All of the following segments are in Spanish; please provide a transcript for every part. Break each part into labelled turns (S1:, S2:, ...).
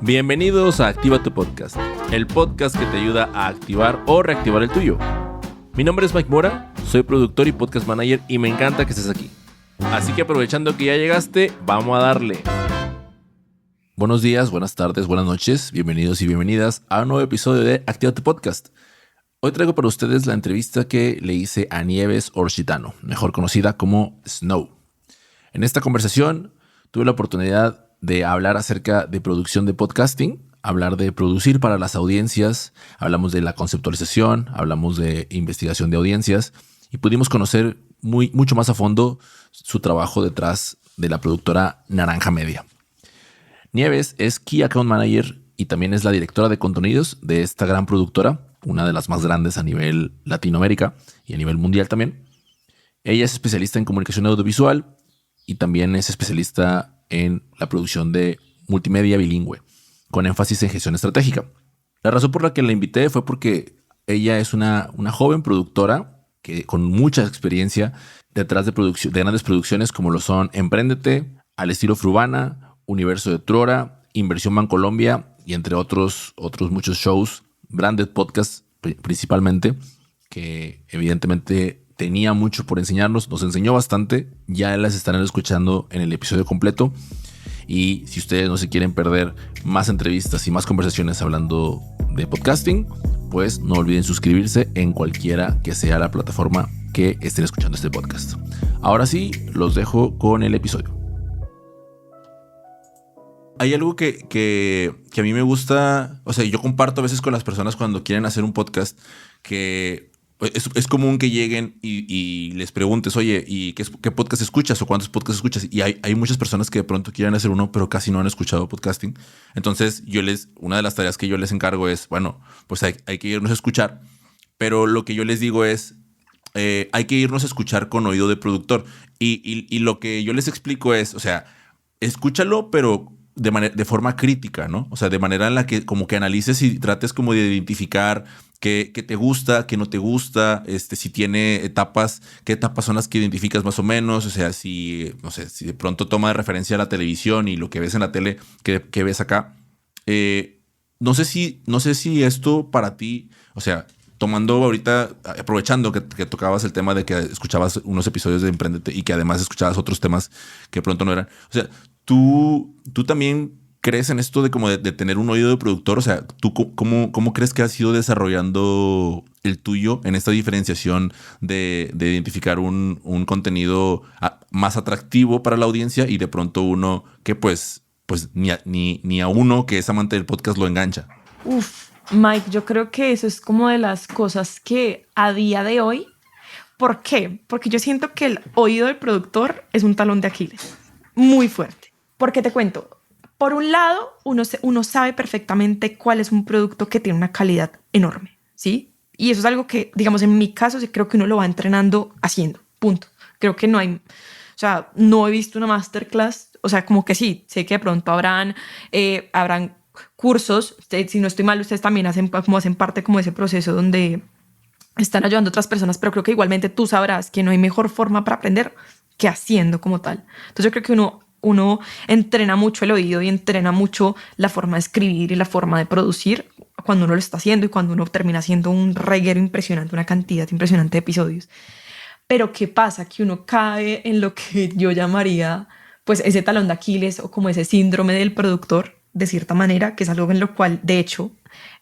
S1: Bienvenidos a Activa tu Podcast, el podcast que te ayuda a activar o reactivar el tuyo. Mi nombre es Mike Mora, soy productor y podcast manager y me encanta que estés aquí. Así que aprovechando que ya llegaste, vamos a darle. Buenos días, buenas tardes, buenas noches, bienvenidos y bienvenidas a un nuevo episodio de Activa tu Podcast. Hoy traigo para ustedes la entrevista que le hice a Nieves Orchitano, mejor conocida como Snow. En esta conversación tuve la oportunidad de hablar acerca de producción de podcasting, hablar de producir para las audiencias, hablamos de la conceptualización, hablamos de investigación de audiencias y pudimos conocer mucho más a fondo su trabajo detrás de la productora Naranja Media. Nieves es Key Account Manager y también es la directora de contenidos de esta gran productora, una de las más grandes a nivel Latinoamérica y a nivel mundial también. Ella es especialista en comunicación audiovisual y también es especialista en la producción de multimedia bilingüe, con énfasis en gestión estratégica. La razón por la que la invité fue porque ella es una joven productora que con mucha experiencia detrás de grandes producciones como lo son Empréndete, Al Estilo Frubana, Universo de Trora, Inversión Bancolombia y entre otros muchos shows, branded podcasts principalmente, que evidentemente tenía mucho por enseñarnos, nos enseñó bastante, ya las estarán escuchando en el episodio completo y si ustedes no se quieren perder más entrevistas y más conversaciones hablando de podcasting, pues no olviden suscribirse en cualquiera que sea la plataforma que estén escuchando este podcast. Ahora sí, los dejo con el episodio. Hay algo que a mí me gusta, o sea, yo comparto a veces con las personas cuando quieren hacer un podcast que es común que lleguen y les preguntes, oye, ¿y qué podcast escuchas o cuántos podcasts escuchas? Y hay muchas personas que de pronto quieren hacer uno, pero casi no han escuchado podcasting. Entonces, una de las tareas que yo les encargo es, bueno, pues hay que irnos a escuchar. Pero lo que yo les digo es, hay que irnos a escuchar con oído de productor. Y lo que yo les explico es, o sea, escúchalo, pero de forma crítica, ¿no? O sea, de manera en la que como que analices y trates como de identificar qué te gusta, qué no te gusta, si tiene etapas, qué etapas son las que identificas más o menos, o sea, si de pronto toma de referencia a la televisión y lo que ves en la tele, que ves acá. No sé si esto para ti, o sea, tomando ahorita, aprovechando que tocabas el tema de que escuchabas unos episodios de Emprendete y que además escuchabas otros temas que pronto no eran, o sea, ¿Tú también crees en esto de tener un oído de productor? O sea, ¿tú cómo crees que has ido desarrollando el tuyo en esta diferenciación de identificar un contenido más atractivo para la audiencia y de pronto uno que pues ni a uno que es amante del podcast lo engancha?
S2: Mike, yo creo que eso es como de las cosas que a día de hoy, ¿por qué? Porque yo siento que el oído del productor es un talón de Aquiles muy fuerte. Porque te cuento, por un lado, uno sabe perfectamente cuál es un producto que tiene una calidad enorme, ¿sí? Y eso es algo que, digamos, en mi caso, sí creo que uno lo va entrenando haciendo, punto. Creo que no he visto una masterclass, o sea, como que sí, sé que de pronto habrán cursos, si no estoy mal, ustedes también hacen parte como de ese proceso donde están ayudando a otras personas, pero creo que igualmente tú sabrás que no hay mejor forma para aprender que haciendo como tal. Entonces yo creo que uno entrena mucho el oído y entrena mucho la forma de escribir y la forma de producir cuando uno lo está haciendo y cuando uno termina haciendo un reguero impresionante, una cantidad impresionante de episodios. Pero ¿qué pasa? Que uno cae en lo que yo llamaría pues ese talón de Aquiles o como ese síndrome del productor, de cierta manera, que es algo en lo cual, de hecho,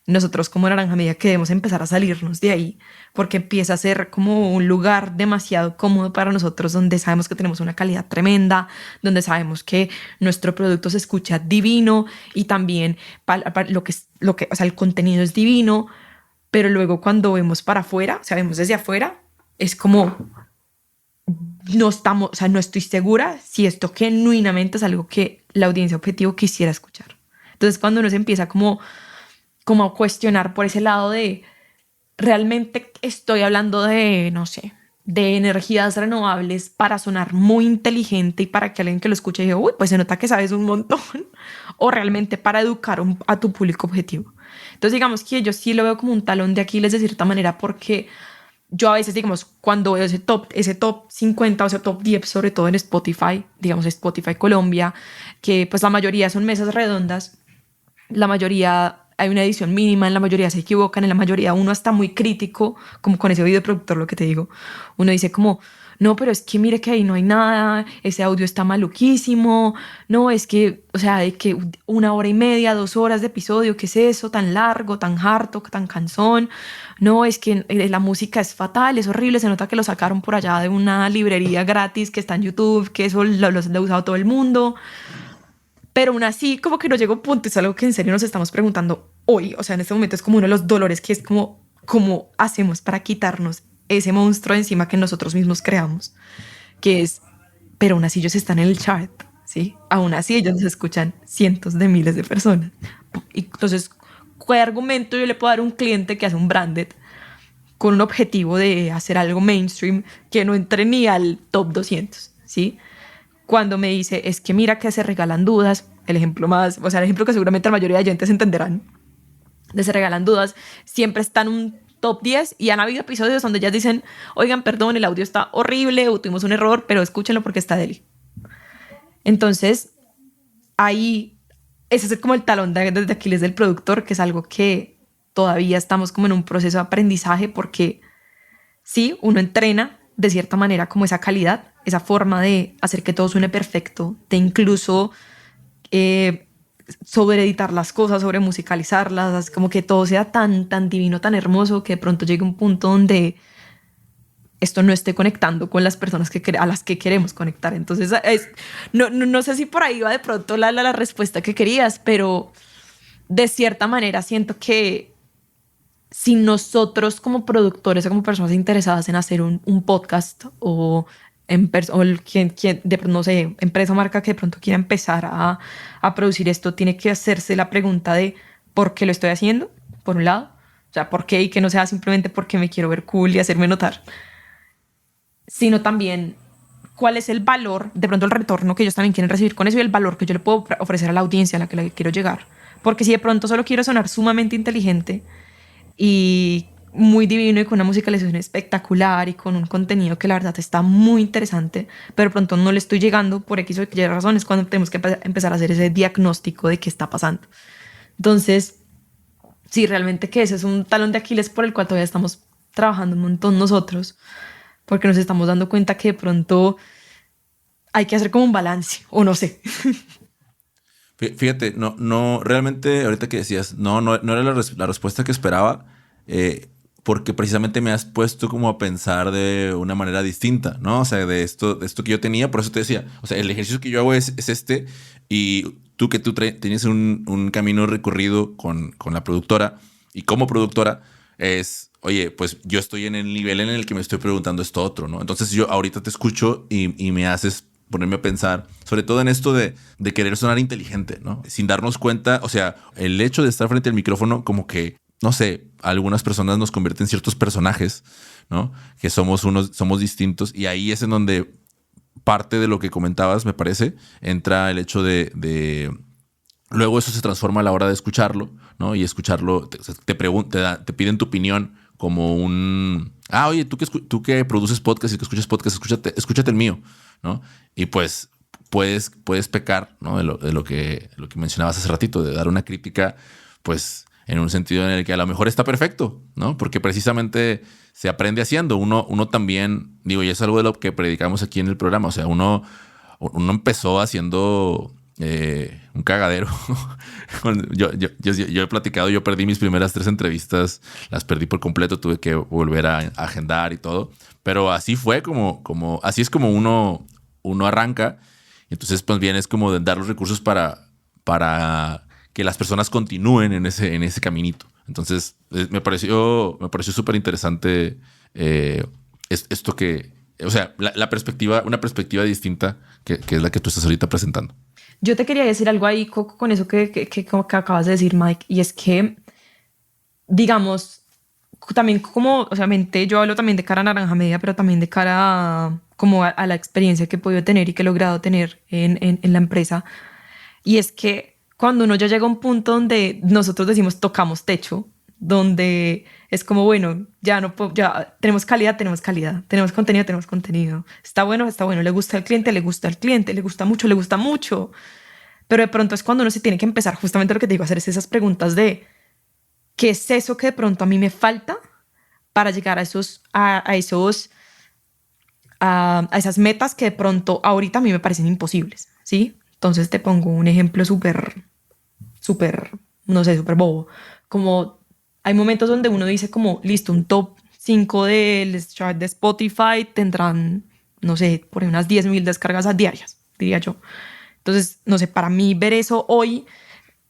S2: nosotros como Naranja Media queremos empezar a salirnos de ahí porque empieza a ser como un lugar demasiado cómodo para nosotros donde sabemos que tenemos una calidad tremenda, donde sabemos que nuestro producto se escucha divino y también o sea, el contenido es divino, pero luego cuando vemos para afuera, o sea, vemos desde afuera, es como no estoy segura si esto genuinamente es algo que la audiencia objetivo quisiera escuchar. Entonces cuando uno se empieza como a cuestionar por ese lado de realmente estoy hablando de, no sé, de energías renovables para sonar muy inteligente y para que alguien que lo escuche diga, uy, pues se nota que sabes un montón, o realmente para educar a tu público objetivo. Entonces digamos que yo sí lo veo como un talón de Aquiles de cierta manera porque yo a veces, digamos, cuando veo ese top 50 o ese top 10, sobre todo en Spotify, digamos Spotify Colombia, que pues la mayoría son mesas redondas, la mayoría hay una edición mínima, en la mayoría se equivocan, en la mayoría uno está muy crítico, como con ese videoproductor, lo que te digo. Uno dice como, no, pero es que mire que ahí no hay nada, ese audio está maluquísimo, no, es que, o sea, de que 1 hora y media, 2 horas de episodio, ¿qué es eso? Tan largo, tan harto, tan cansón. No, es que la música es fatal, es horrible, se nota que lo sacaron por allá de una librería gratis que está en YouTube, que eso lo ha usado todo el mundo. Pero aún así, como que no llega un punto, es algo que en serio nos estamos preguntando hoy. O sea, en este momento es como uno de los dolores que es como, ¿cómo hacemos para quitarnos ese monstruo de encima que nosotros mismos creamos? Que es, pero aún así ellos están en el chart, ¿sí? Aún así ellos nos escuchan cientos de miles de personas. Y entonces, ¿qué argumento yo le puedo dar a un cliente que hace un branded con un objetivo de hacer algo mainstream que no entre ni al top 200, ¿sí? Cuando me dice, es que mira que se regalan dudas, el ejemplo más, o sea, el ejemplo que seguramente la mayoría de oyentes entenderán, de se regalan dudas, siempre está en un top 10 y han habido episodios donde ellas dicen, oigan, perdón, el audio está horrible o tuvimos un error, pero escúchenlo porque está deli. Entonces, ahí, ese es como el talón de Aquiles del productor, que es algo que todavía estamos como en un proceso de aprendizaje porque sí, uno entrena de cierta manera como esa calidad, esa forma de hacer que todo suene perfecto, de incluso eh, sobre editar las cosas, sobre musicalizarlas, como que todo sea tan divino, tan hermoso, que de pronto llegue un punto donde esto no esté conectando con las personas a las que queremos conectar. Entonces, no sé si por ahí va de pronto la respuesta que querías, pero de cierta manera siento que si nosotros como productores o como personas interesadas en hacer un podcast o, o quien de pronto, no sé, empresa o marca que de pronto quiera empezar a producir esto, tiene que hacerse la pregunta de ¿por qué lo estoy haciendo? Por un lado. O sea, ¿por qué? Y que no sea simplemente porque me quiero ver cool y hacerme notar, sino también cuál es el valor, de pronto el retorno que ellos también quieren recibir con eso y el valor que yo le puedo ofrecer a la audiencia a la que le quiero llegar. Porque si de pronto solo quiero sonar sumamente inteligente y muy divino y con una musicalización espectacular y con un contenido que la verdad está muy interesante, pero pronto no le estoy llegando por X o Y razones cuando tenemos que empezar a hacer ese diagnóstico de qué está pasando. Entonces, sí, realmente que ese es un talón de Aquiles por el cual todavía estamos trabajando un montón nosotros, porque nos estamos dando cuenta que de pronto hay que hacer como un balance, o no sé.
S1: Fíjate, no, realmente ahorita que decías, no era la respuesta que esperaba, porque precisamente me has puesto como a pensar de una manera distinta, ¿no? O sea, de esto que yo tenía, por eso te decía, o sea, el ejercicio que yo hago es este, y tú tienes un camino recorrido con la productora, y como productora es, oye, pues yo estoy en el nivel en el que me estoy preguntando esto otro, ¿no? Entonces yo ahorita te escucho y me haces ponerme a pensar, sobre todo en esto de querer sonar inteligente, ¿no? Sin darnos cuenta, o sea, el hecho de estar frente al micrófono como que, no sé, algunas personas nos convierten en ciertos personajes, ¿no? Que somos distintos y ahí es en donde parte de lo que comentabas, me parece, entra el hecho de luego eso se transforma a la hora de escucharlo, ¿no? Y escucharlo, te piden tu opinión como un... Ah, oye, tú que produces podcast y que escuchas podcast, escúchate el mío, ¿no? Y pues puedes pecar, ¿no? De lo que mencionabas hace ratito, de dar una crítica, pues en un sentido en el que a lo mejor está perfecto, ¿no? Porque precisamente se aprende haciendo. Uno también, digo, y es algo de lo que predicamos aquí en el programa, o sea, uno empezó haciendo un cagadero. Yo he platicado, yo perdí mis primeras 3 entrevistas, las perdí por completo, tuve que volver a agendar y todo, pero así fue así es como uno arranca, y entonces pues bien es como de dar los recursos para que las personas continúen en ese caminito. Entonces me pareció súper interesante esto que, o sea, una perspectiva distinta que es la que tú estás ahorita presentando.
S2: Yo te quería decir algo ahí, Coco, con eso que acabas de decir, Mike, y es que, digamos, también como, obviamente yo hablo también de cara a Naranja Media, pero también de cara como a la experiencia que he podido tener y que he logrado tener en la empresa. Y es que cuando uno ya llega a un punto donde nosotros decimos tocamos techo, donde es como, bueno, ya no ya tenemos calidad, tenemos contenido, está bueno, le gusta al cliente, le gusta mucho, Pero de pronto es cuando uno se tiene que empezar justamente lo que te digo, hacer es esas preguntas de ¿qué es eso que de pronto a mí me falta para llegar a esas metas que de pronto ahorita a mí me parecen imposibles, ¿sí? Entonces te pongo un ejemplo súper, no sé, súper bobo. Como hay momentos donde uno dice como, listo, un top 5 del chart de Spotify tendrán, no sé, por ahí unas 10.000 descargas diarias, diría yo. Entonces, no sé, para mí ver eso hoy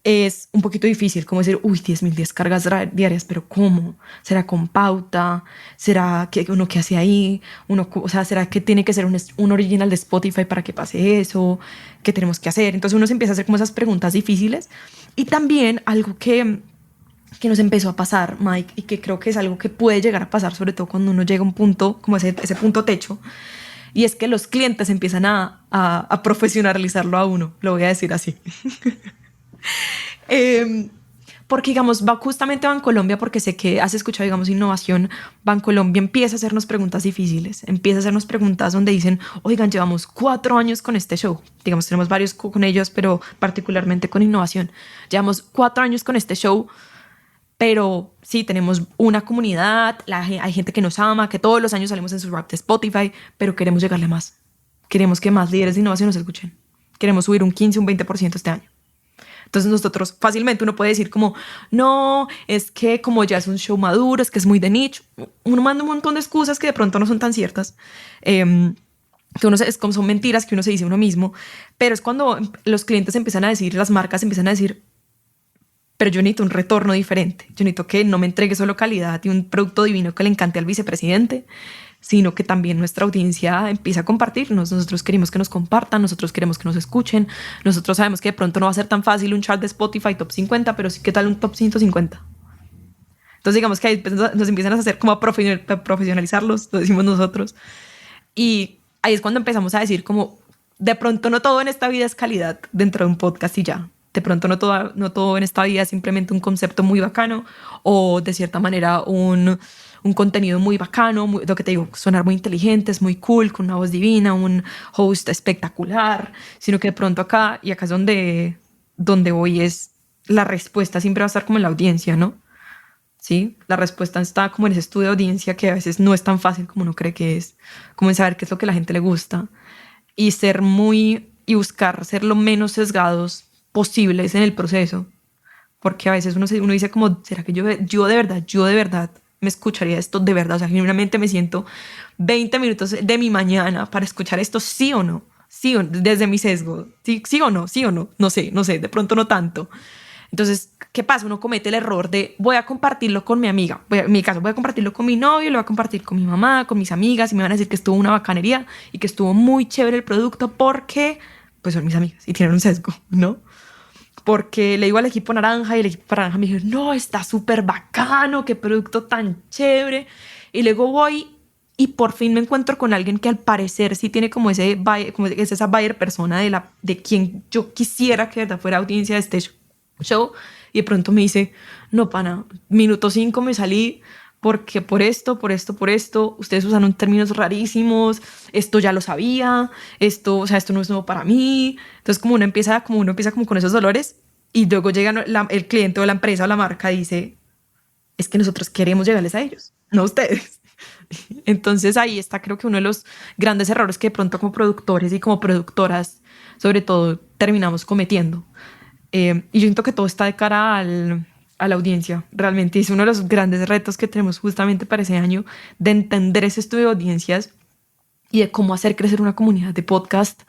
S2: es un poquito difícil, como decir, uy, 10.000 descargas diarias, pero ¿cómo? ¿Será con pauta? ¿Será que uno qué hace ahí? O sea, ¿será que tiene que ser un original de Spotify para que pase eso? ¿Qué tenemos que hacer? Entonces uno se empieza a hacer como esas preguntas difíciles. Y también algo que nos empezó a pasar, Mike, y que creo que es algo que puede llegar a pasar, sobre todo cuando uno llega a un punto, como ese punto techo, y es que los clientes empiezan a profesionalizarlo a uno, lo voy a decir así. Eh, Porque, digamos, va justamente Bancolombia, porque sé que has escuchado, digamos, innovación. Bancolombia empieza a hacernos preguntas difíciles, empieza a hacernos preguntas donde dicen, oigan, llevamos 4 años con este show. Digamos, tenemos varios con ellos, pero particularmente con innovación. Llevamos 4 años con este show, pero sí, tenemos una comunidad, hay gente que nos ama, que todos los años salimos en su rap de Spotify, pero queremos llegarle más. Queremos que más líderes de innovación nos escuchen. Queremos subir un 15, un 20% este año. Entonces nosotros fácilmente uno puede decir como, no, es que como ya es un show maduro, es que es muy de nicho. Uno manda un montón de excusas que de pronto no son tan ciertas. Que uno es como son mentiras que uno se dice a uno mismo. Pero es cuando los clientes empiezan a decir, las marcas empiezan a decir, pero yo necesito un retorno diferente. Yo necesito que no me entregue solo calidad y un producto divino que le encante al vicepresidente, sino que también nuestra audiencia empieza a compartirnos. Nosotros queremos que nos compartan, nosotros queremos que nos escuchen. Nosotros sabemos que de pronto no va a ser tan fácil un chart de Spotify top 50, pero sí, ¿qué tal un top 150? Entonces digamos que ahí nos empiezan a hacer como a profesionalizarlos, lo decimos nosotros. Y ahí es cuando empezamos a decir como, de pronto no todo en esta vida es calidad dentro de un podcast y ya. De pronto no todo en esta vida es simplemente un concepto muy bacano o de cierta manera un contenido muy bacano, lo que te digo, sonar muy inteligente, muy cool, con una voz divina, un host espectacular, sino que de pronto acá, y acá es donde voy, es la respuesta siempre va a estar como en la audiencia, ¿no? ¿Sí? La respuesta está como en ese estudio de audiencia que a veces no es tan fácil como uno cree que es, como en saber qué es lo que a la gente le gusta y buscar ser lo menos sesgados posibles en el proceso, porque a veces uno dice como, ¿será que yo de verdad me escucharía esto de verdad? O sea, genuinamente me siento 20 minutos de mi mañana para escuchar esto, sí o no, desde mi sesgo, sí o no, no sé, de pronto no tanto. Entonces, ¿qué pasa? Uno comete el error de voy a compartirlo con mi amiga. En mi caso, voy a compartirlo con mi novio, lo voy a compartir con mi mamá, con mis amigas y me van a decir que estuvo una bacanería y que estuvo muy chévere el producto porque, pues son mis amigas y tienen un sesgo, ¿no? Porque le digo al equipo naranja y el equipo naranja me dijo, no, está súper bacano, qué producto tan chévere. Y luego voy y por fin me encuentro con alguien que al parecer sí tiene como es esa buyer persona de quien yo quisiera que de verdad fuera audiencia de este show. Y de pronto me dice, no, pana, minuto 5 me salí porque por esto, ustedes usan términos rarísimos, esto ya lo sabía, o sea, esto no es nuevo para mí. Entonces uno empieza como con esos dolores y luego llega el cliente o la empresa o la marca y dice, es que nosotros queremos llegarles a ellos, no a ustedes. Entonces ahí está creo que uno de los grandes errores que de pronto como productores y como productoras sobre todo terminamos cometiendo. Y yo siento que todo está de cara a la audiencia. Realmente es uno de los grandes retos que tenemos justamente para ese año, de entender ese estudio de audiencias y de cómo hacer crecer una comunidad de podcast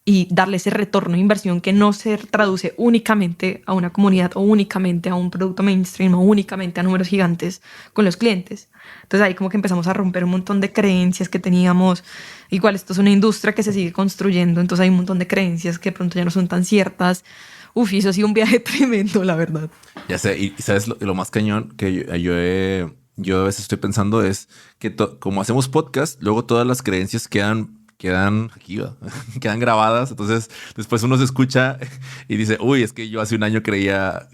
S2: y darle ese retorno de inversión que no se traduce únicamente a una comunidad o únicamente a un producto mainstream o únicamente a números gigantes con los clientes. Entonces ahí como que empezamos a romper un montón de creencias que teníamos. Igual esto es una industria que se sigue construyendo, entonces hay un montón de creencias que de pronto ya no son tan ciertas. Uf, y eso ha sido un viaje tremendo, la verdad.
S1: Ya sé, y sabes lo más cañón que yo a veces estoy pensando es que como hacemos podcast, luego todas las creencias quedan aquí, quedan grabadas. Entonces después uno se escucha y dice, uy, es que yo hace un año creía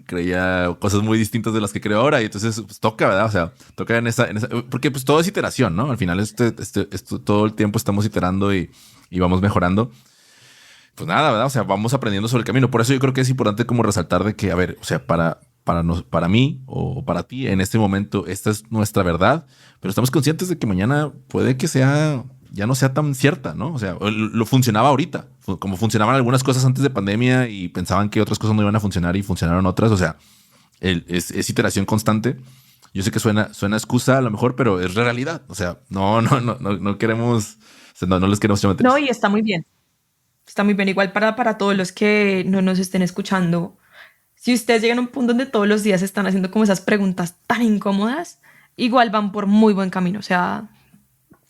S1: cosas muy distintas de las que creo ahora. Y entonces pues, toca, ¿verdad? O sea, toca en esa, porque pues todo es iteración, ¿no? Al final esto todo el tiempo estamos iterando y vamos mejorando. pues nada, ¿verdad? O sea, vamos aprendiendo sobre el camino. Por eso yo creo que es importante como resaltar de que, a ver, o sea, para mí o para ti en este momento, esta es nuestra verdad, pero estamos conscientes de que mañana puede que ya no sea tan cierta, ¿no? O sea, lo funcionaba ahorita, como funcionaban algunas cosas antes de pandemia y pensaban que otras cosas no iban a funcionar y funcionaron otras. O sea, es iteración constante. Yo sé que suena excusa a lo mejor, pero es realidad. O sea, no queremos, o sea, no les queremos meter.
S2: No, y está muy bien. Está muy bien. Igual para todos los que no nos estén escuchando. Si ustedes llegan a un punto donde todos los días están haciendo como esas preguntas tan incómodas, igual van por muy buen camino. O sea,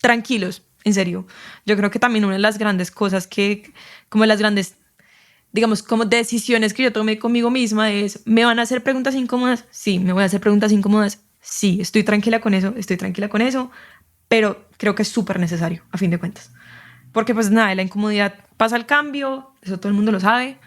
S2: tranquilos, en serio. Yo creo que también una de las grandes cosas como las grandes, digamos, como decisiones que yo tomé conmigo misma es, ¿me van a hacer preguntas incómodas? Sí, me voy a hacer preguntas incómodas. Sí, estoy tranquila con eso, pero creo que es súper necesario, a fin de cuentas. Porque pues nada, de la incomodidad pasa el cambio, eso todo el mundo lo sabe.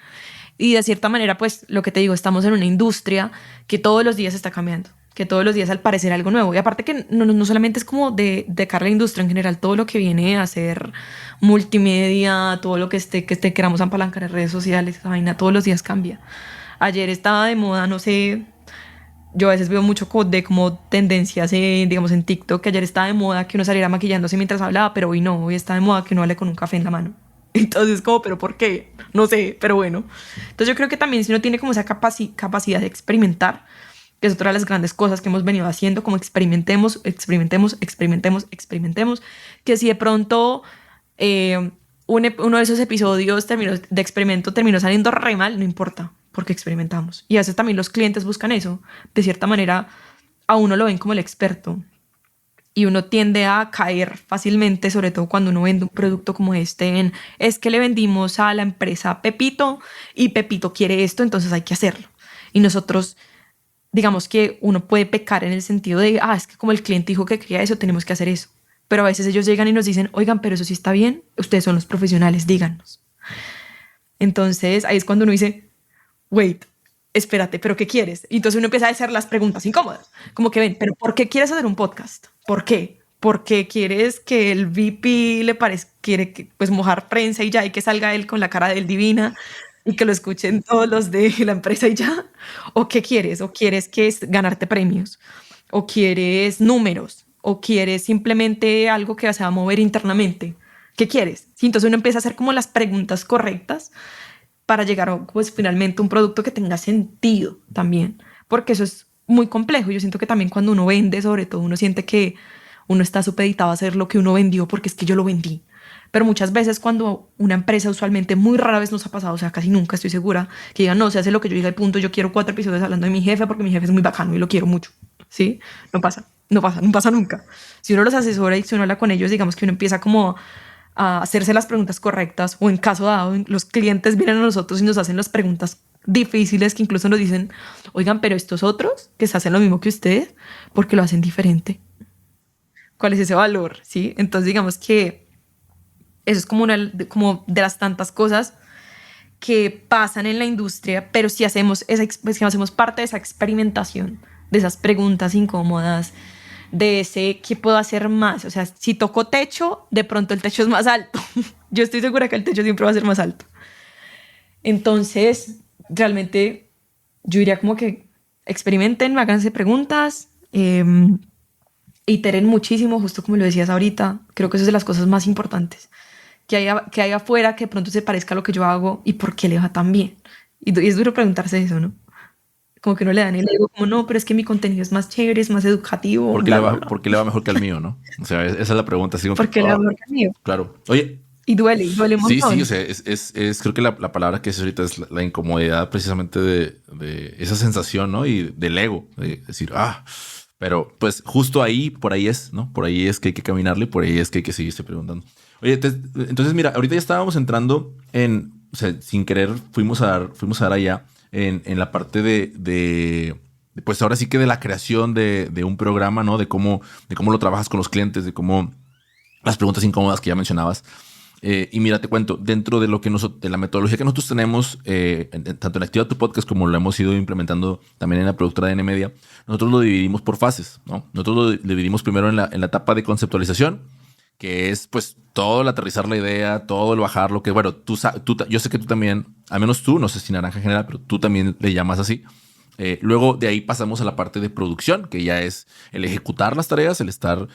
S2: Y de cierta manera, pues lo que te digo, estamos en una industria que todos los días está cambiando, que todos los días al parecer algo nuevo. Y aparte que no solamente es como de cara a la industria en general, todo lo que viene a ser multimedia, todo lo que queramos apalancar en redes sociales, esa vaina, todos los días cambia. Ayer estaba de moda, no sé, yo a veces veo mucho como tendencias, digamos, en TikTok, que ayer estaba de moda que uno saliera maquillándose mientras hablaba, pero hoy no, hoy está de moda que uno hable con un café en la mano. Entonces, como, ¿pero por qué? No sé, pero bueno. Entonces yo creo que también si uno tiene como esa capacidad de experimentar, que es otra de las grandes cosas que hemos venido haciendo, como experimentemos, que si de pronto uno de esos episodios de experimento terminó saliendo re mal, no importa, porque experimentamos. Y a veces también los clientes buscan eso. De cierta manera, a uno lo ven como el experto. Y uno tiende a caer fácilmente, sobre todo cuando uno vende un producto como este, es que le vendimos a la empresa Pepito y Pepito quiere esto, entonces hay que hacerlo. Y nosotros, digamos que uno puede pecar en el sentido de, es que como el cliente dijo que quería eso, tenemos que hacer eso. Pero a veces ellos llegan y nos dicen, oigan, pero eso sí está bien, ustedes son los profesionales, díganos. Entonces ahí es cuando uno dice, wait, espérate, ¿pero qué quieres? Y entonces uno empieza a hacer las preguntas incómodas, como que ven, ¿pero por qué quieres hacer un podcast? ¿Por qué? Porque quieres que el VP quiere pues mojar prensa y ya, y que salga él con la cara de él divina y que lo escuchen todos los de la empresa y ya. ¿O qué quieres? ¿O quieres ganarte premios? ¿O quieres números? ¿O quieres simplemente algo que se va a mover internamente? ¿Qué quieres? Sí, entonces uno empieza a hacer como las preguntas correctas para llegar a pues, finalmente un producto que tenga sentido también, porque eso es muy complejo. Yo siento que también cuando uno vende, sobre todo, uno siente que uno está supeditado a hacer lo que uno vendió porque es que yo lo vendí. Pero muchas veces cuando una empresa, usualmente muy rara vez nos ha pasado, o sea, casi nunca estoy segura, que digan, no, se hace lo que yo diga y punto, yo quiero 4 episodios hablando de mi jefe porque mi jefe es muy bacano y lo quiero mucho, ¿sí? No pasa nunca. Si uno los asesora y si uno habla con ellos, digamos que uno empieza como a hacerse las preguntas correctas, o en caso dado, los clientes vienen a nosotros y nos hacen las preguntas difíciles que incluso nos dicen, oigan, pero estos otros que se hacen lo mismo que ustedes, ¿por qué lo hacen diferente? ¿Cuál es ese valor? ¿Sí? Entonces digamos que eso es como de las tantas cosas que pasan en la industria, pero si hacemos, si hacemos parte de esa experimentación, de esas preguntas incómodas, de ese ¿qué puedo hacer más? O sea, si toco techo, de pronto el techo es más alto. Yo estoy segura que el techo siempre va a ser más alto. Entonces, realmente yo diría como que experimenten, háganse preguntas, iteren muchísimo, justo como lo decías ahorita. Creo que eso es de las cosas más importantes. Que hay afuera que de pronto se parezca a lo que yo hago y por qué le va tan bien. Y es duro preguntarse eso, ¿no? Como que no le dan el ego, como no, pero es que mi contenido es más chévere, es más educativo.
S1: ¿Por qué le va mejor que al mío, no? O sea, esa es la pregunta.
S2: ¿Por qué le va mejor que al mío?
S1: Claro. Oye.
S2: Y duele un montón.
S1: Sí, o sea, creo que la palabra que es ahorita es la incomodidad precisamente de esa sensación, ¿no? Y del ego, de decir, pero pues justo ahí, por ahí es, ¿no? Por ahí es que hay que caminarle y por ahí es que hay que seguirse preguntando. Oye, entonces mira, ahorita ya estábamos entrando o sea, sin querer fuimos a dar allá en la parte pues ahora sí que de la creación de un programa, ¿no? De cómo lo trabajas con los clientes, de cómo las preguntas incómodas que ya mencionabas. Y mira, te cuento, dentro de de la metodología que nosotros tenemos, tanto en Activa tu Podcast como lo hemos ido implementando también en la productora de N-Media, nosotros lo dividimos por fases, ¿no? Nosotros lo dividimos primero en la etapa de conceptualización, que es pues todo el aterrizar la idea, todo el bajarlo, que bueno, yo sé que tú también, al menos tú, no sé si Naranja en general, pero tú también le llamas así. Luego de ahí pasamos a la parte de producción, que ya es el ejecutar las tareas, el estar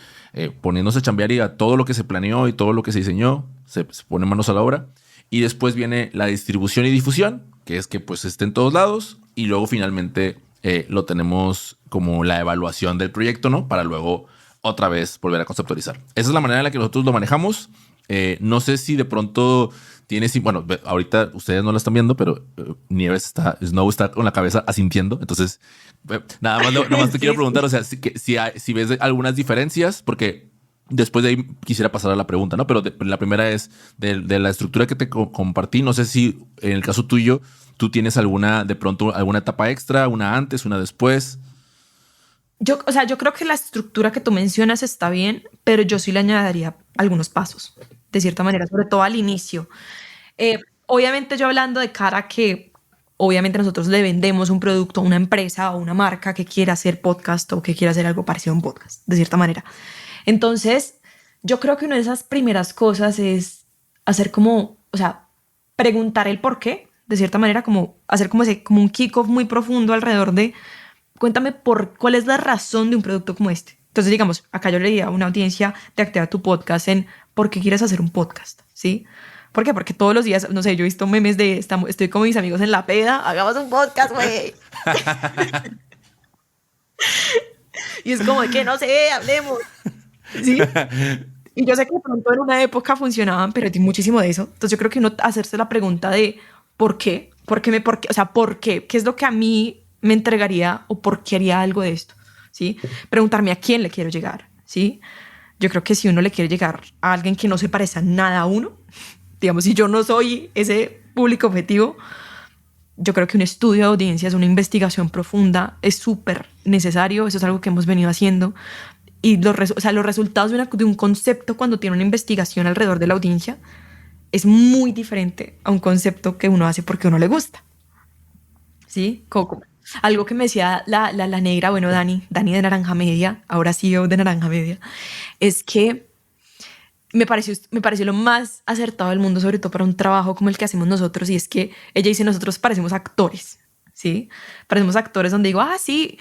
S1: poniéndose a chambear y a todo lo que se planeó y todo lo que se diseñó, se pone manos a la obra. Y después viene la distribución y difusión, que es que pues esté en todos lados. Y luego finalmente lo tenemos como la evaluación del proyecto, ¿no? Para luego otra vez volver a conceptualizar. Esa es la manera en la que nosotros lo manejamos. No sé si de pronto tienes, bueno, ahorita ustedes no lo están viendo, pero Snow está con la cabeza asintiendo. Entonces, nada más te quiero preguntar, o sea, si ves algunas diferencias, porque después de ahí quisiera pasar a la pregunta, ¿no? Pero la primera es de la estructura que te compartí. No sé si en el caso tuyo, tú tienes de pronto alguna etapa extra, una antes, una después.
S2: Yo creo que la estructura que tú mencionas está bien, pero yo sí le añadiría algunos pasos, de cierta manera, sobre todo al inicio. Obviamente yo hablando de cara a que obviamente nosotros le vendemos un producto a una empresa o una marca que quiera hacer podcast o que quiera hacer algo parecido a un podcast, de cierta manera. Entonces, yo creo que una de esas primeras cosas es hacer como, o sea, preguntar el por qué, de cierta manera, como hacer como un kickoff muy profundo alrededor de cuéntame cuál es la razón de un producto como este. Entonces, digamos, acá yo le diría a una audiencia de Activa tu Podcast en ¿por qué quieres hacer un podcast? ¿Sí? ¿Por qué? Porque todos los días, no sé, yo he visto memes de estoy con mis amigos en la peda, hagamos un podcast, güey. Y es como de que no sé, hablemos. ¿Sí? Y yo sé que de pronto en una época funcionaban, pero hay muchísimo de eso. Entonces yo creo que uno hacerse la pregunta de ¿por qué? ¿Por qué? O sea, ¿por qué? ¿Qué es lo que a mí me entregaría o por qué haría algo de esto? ¿Sí? Preguntarme a quién le quiero llegar, ¿sí? Yo creo que si uno le quiere llegar a alguien que no se parezca nada a uno, digamos, si yo no soy ese público objetivo, yo creo que un estudio de audiencias, una investigación profunda es súper necesario. Eso es algo que hemos venido haciendo. Y los resultados de un concepto cuando tiene una investigación alrededor de la audiencia es muy diferente a un concepto que uno hace porque a uno le gusta. ¿Sí? Algo que me decía la negra, bueno, Dani de Naranja Media, ahora CEO de Naranja Media, es que me pareció lo más acertado del mundo, sobre todo para un trabajo como el que hacemos nosotros, y es que ella dice, nosotros parecemos actores, ¿sí? Parecemos actores donde digo, sí,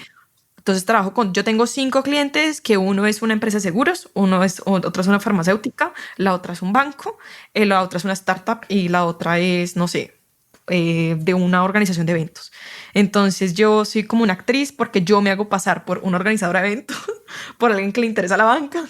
S2: entonces yo tengo 5 clientes, que uno es una empresa de seguros, otra es una farmacéutica, la otra es un banco, la otra es una startup y la otra es, no sé, de una organización de eventos. Entonces yo soy como una actriz porque yo me hago pasar por una organizadora de eventos, por alguien que le interesa la banca,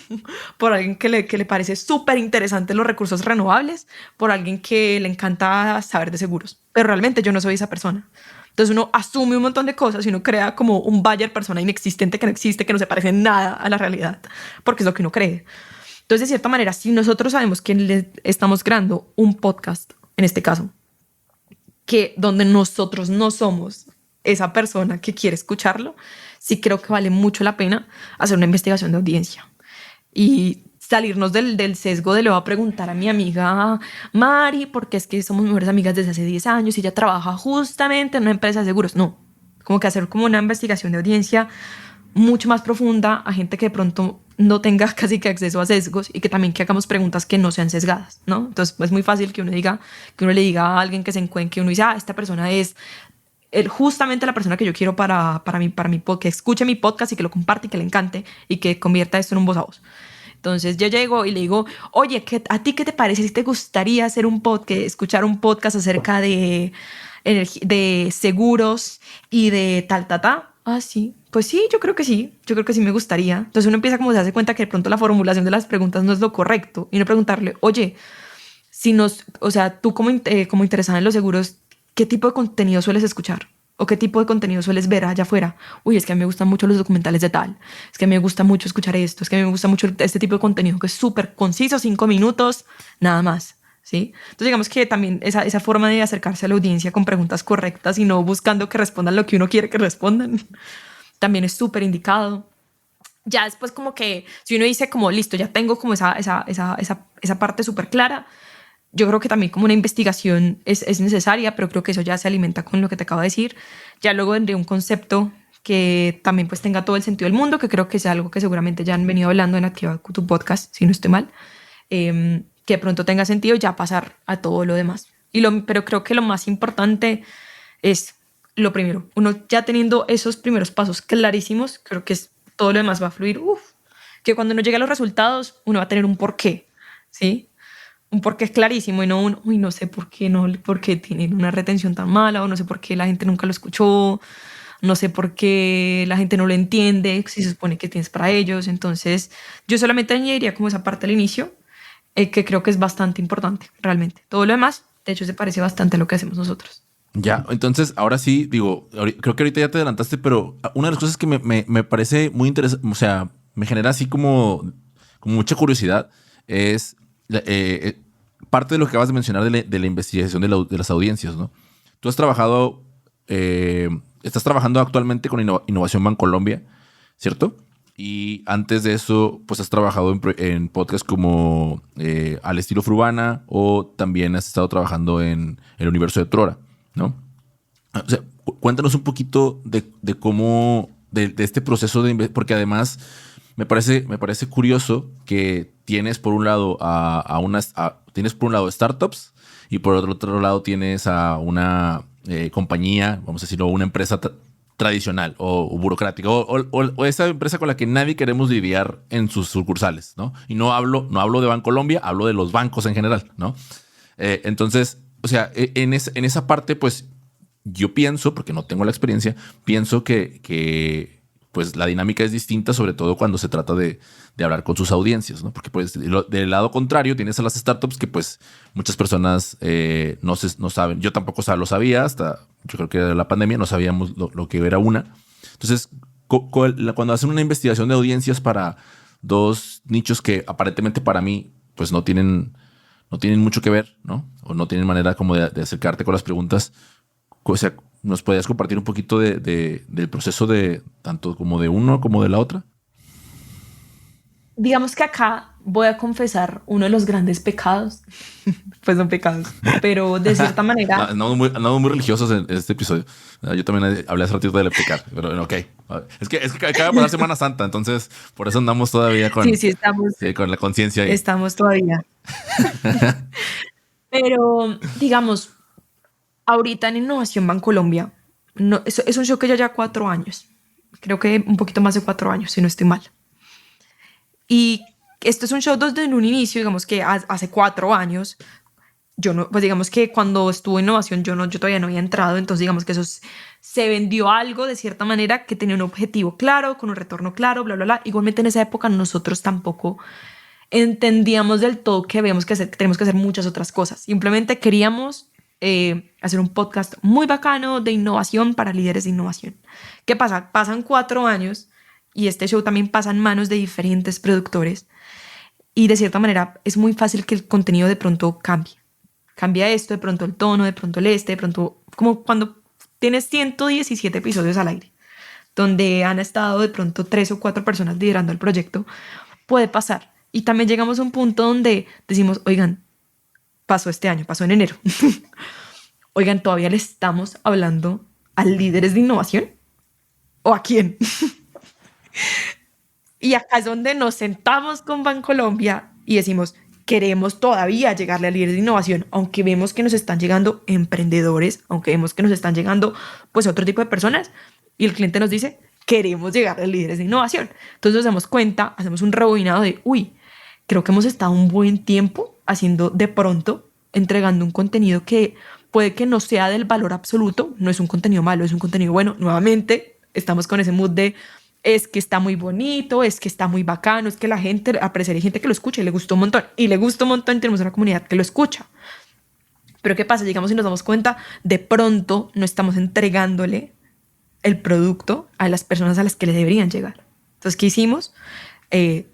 S2: por alguien que le parece súper interesante los recursos renovables, por alguien que le encanta saber de seguros. Pero realmente yo no soy esa persona. Entonces uno asume un montón de cosas y uno crea como un buyer persona inexistente que no existe, que no se parece en nada a la realidad, porque es lo que uno cree. Entonces, de cierta manera, si nosotros sabemos que le estamos creando un podcast, en este caso, que donde nosotros no somos esa persona que quiere escucharlo, sí creo que vale mucho la pena hacer una investigación de audiencia y salirnos del sesgo de le voy a preguntar a mi amiga Mari, porque es que somos mejores amigas desde hace 10 años y ella trabaja justamente en una empresa de seguros. No, como que hacer como una investigación de audiencia mucho más profunda a gente que de pronto no tenga casi que acceso a sesgos y que también que hagamos preguntas que no sean sesgadas, ¿no? Entonces es muy fácil que uno le diga a alguien que se encuentre, uno dice, esta persona es justamente la persona que yo quiero para mi que escuche mi podcast y que lo comparte y que le encante y que convierta esto en un voz a voz. Entonces yo llego y le digo, oye, ¿a ti qué te parece si te gustaría hacer escuchar un podcast acerca de seguros y de tal? Sí, pues sí, yo creo que sí me gustaría. Entonces uno empieza como se hace cuenta que de pronto la formulación de las preguntas no es lo correcto y no preguntarle, oye, tú como interesada en los seguros, ¿qué tipo de contenido sueles escuchar? ¿O qué tipo de contenido sueles ver allá afuera? Uy, es que a mí me gustan mucho los documentales de tal. Es que a mí me gusta mucho escuchar esto. Es que a mí me gusta mucho este tipo de contenido que es súper conciso, 5 minutos, nada más. ¿Sí? Entonces digamos que también esa forma de acercarse a la audiencia con preguntas correctas y no buscando que respondan lo que uno quiere que respondan, también es súper indicado. Ya después como que si uno dice como listo, ya tengo como esa parte súper clara, yo creo que también como una investigación es necesaria, pero creo que eso ya se alimenta con lo que te acabo de decir. Ya luego vendría un concepto que también pues tenga todo el sentido del mundo, que creo que es algo que seguramente ya han venido hablando en Activa tu Podcast, si no estoy mal, que de pronto tenga sentido, ya pasar a todo lo demás. Pero creo que lo más importante es lo primero. Uno ya teniendo esos primeros pasos clarísimos, creo que todo lo demás va a fluir. Que cuando uno llegue a los resultados, uno va a tener un porqué, ¿sí? Un porqué es clarísimo y no no sé por qué tienen una retención tan mala, o no sé por qué la gente nunca lo escuchó, no sé por qué la gente no lo entiende, si se supone que tienes para ellos. Entonces, yo solamente añadiría como esa parte al inicio, que creo que es bastante importante, realmente. Todo lo demás, de hecho, se parece bastante a lo que hacemos nosotros.
S1: Ya, entonces ahora sí, digo, creo que ahorita ya te adelantaste, pero una de las cosas que me parece muy interesante, o sea, me genera así como mucha curiosidad, es parte de lo que acabas de mencionar de la investigación de las audiencias, ¿no? Tú has trabajado, estás trabajando actualmente con Innovación Bancolombia, ¿cierto? Y antes de eso, pues has trabajado en podcasts como Al Estilo Frurbana, o también has estado trabajando en El Universo de Trora, ¿no? O sea, cuéntanos un poquito de cómo, de este proceso porque además me parece curioso que tienes por un lado tienes por un lado startups y por otro lado tienes a una compañía, vamos a decirlo, una empresa tradicional o burocrática o esa empresa con la que nadie queremos lidiar en sus sucursales, ¿no? Y no hablo de Bancolombia, hablo de los bancos en general, ¿no? Entonces, o sea, en esa parte, pues yo pienso, porque no tengo la experiencia, pienso que pues la dinámica es distinta, sobre todo cuando se trata de hablar con sus audiencias, ¿no? Porque pues del lado contrario tienes a las startups que pues muchas personas no saben. Yo tampoco lo sabía hasta, yo creo que era la pandemia, no sabíamos lo que era una. Entonces, cuando hacen una investigación de audiencias para dos nichos que aparentemente para mí pues no tienen mucho que ver, ¿no? O no tienen manera como de acercarte con las preguntas. O sea, ¿nos podrías compartir un poquito del proceso de tanto como de uno como de la otra?
S2: Digamos que acá voy a confesar uno de los grandes pecados, pues son pecados, pero de cierta manera,
S1: Andamos muy religiosos en este episodio. Yo también hablé hace ratito del pecar, pero ok. Es que acaba de pasar Semana Santa, entonces por eso andamos todavía
S2: sí, estamos,
S1: con la conciencia ahí.
S2: estamos todavía. Pero, digamos, ahorita en Innovación Bancolombia, no, es un show que ya lleva 4 años. Creo que un poquito más de 4 años, si no estoy mal. Y esto es un show desde en un inicio, digamos que hace 4 años, yo no, pues digamos que cuando estuvo Innovación yo todavía no había entrado, entonces digamos que se vendió algo de cierta manera que tenía un objetivo claro, con un retorno claro, bla, bla, bla. Igualmente en esa época nosotros tampoco entendíamos del todo que tenemos que hacer muchas otras cosas. Simplemente queríamos hacer un podcast muy bacano de innovación para líderes de innovación. ¿Qué pasa? Pasan 4 años y este show también pasa en manos de diferentes productores y de cierta manera es muy fácil que el contenido de pronto cambie. Cambia esto, de pronto el tono, de pronto de pronto como cuando tienes 117 episodios al aire, donde han estado de pronto 3 o 4 personas liderando el proyecto, puede pasar. Y también llegamos a un punto donde decimos, oigan, pasó este año, pasó en enero. Oigan, ¿todavía le estamos hablando a líderes de innovación? ¿O a quién? Y acá es donde nos sentamos con Bancolombia y decimos, queremos todavía llegarle a líderes de innovación, aunque vemos que nos están llegando emprendedores, aunque vemos que nos están llegando pues otro tipo de personas, y el cliente nos dice, queremos llegar a líderes de innovación. Entonces nos damos cuenta, hacemos un rebobinado de, creo que hemos estado un buen tiempo haciendo de pronto, entregando un contenido que puede que no sea del valor absoluto, no es un contenido malo, es un contenido bueno. Nuevamente, estamos con ese mood de es que está muy bonito, es que está muy bacano, es que la gente aprecia, hay gente que lo escucha y le gustó un montón. Y le gustó un montón, tenemos una comunidad que lo escucha. Pero ¿qué pasa? Llegamos y nos damos cuenta, de pronto no estamos entregándole el producto a las personas a las que le deberían llegar. Entonces, ¿qué hicimos?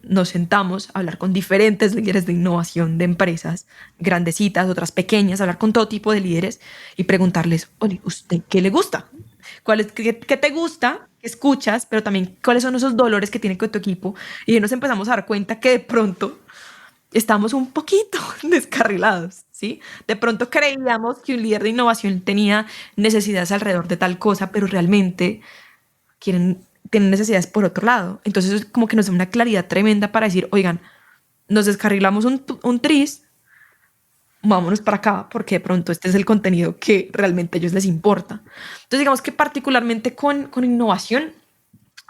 S2: Nos sentamos a hablar con diferentes líderes de innovación de empresas, grandecitas, otras pequeñas, hablar con todo tipo de líderes y preguntarles, oye, ¿usted qué le gusta? ¿Qué te gusta? ¿Qué escuchas? Pero también, ¿cuáles son esos dolores que tiene con tu equipo? Y nos empezamos a dar cuenta que de pronto estamos un poquito descarrilados, ¿sí? De pronto creíamos que un líder de innovación tenía necesidades alrededor de tal cosa, pero realmente tienen necesidades por otro lado. Entonces, como que nos da una claridad tremenda para decir, oigan, nos descarrilamos un tris, vámonos para acá, porque de pronto este es el contenido que realmente a ellos les importa. Entonces, digamos que particularmente con innovación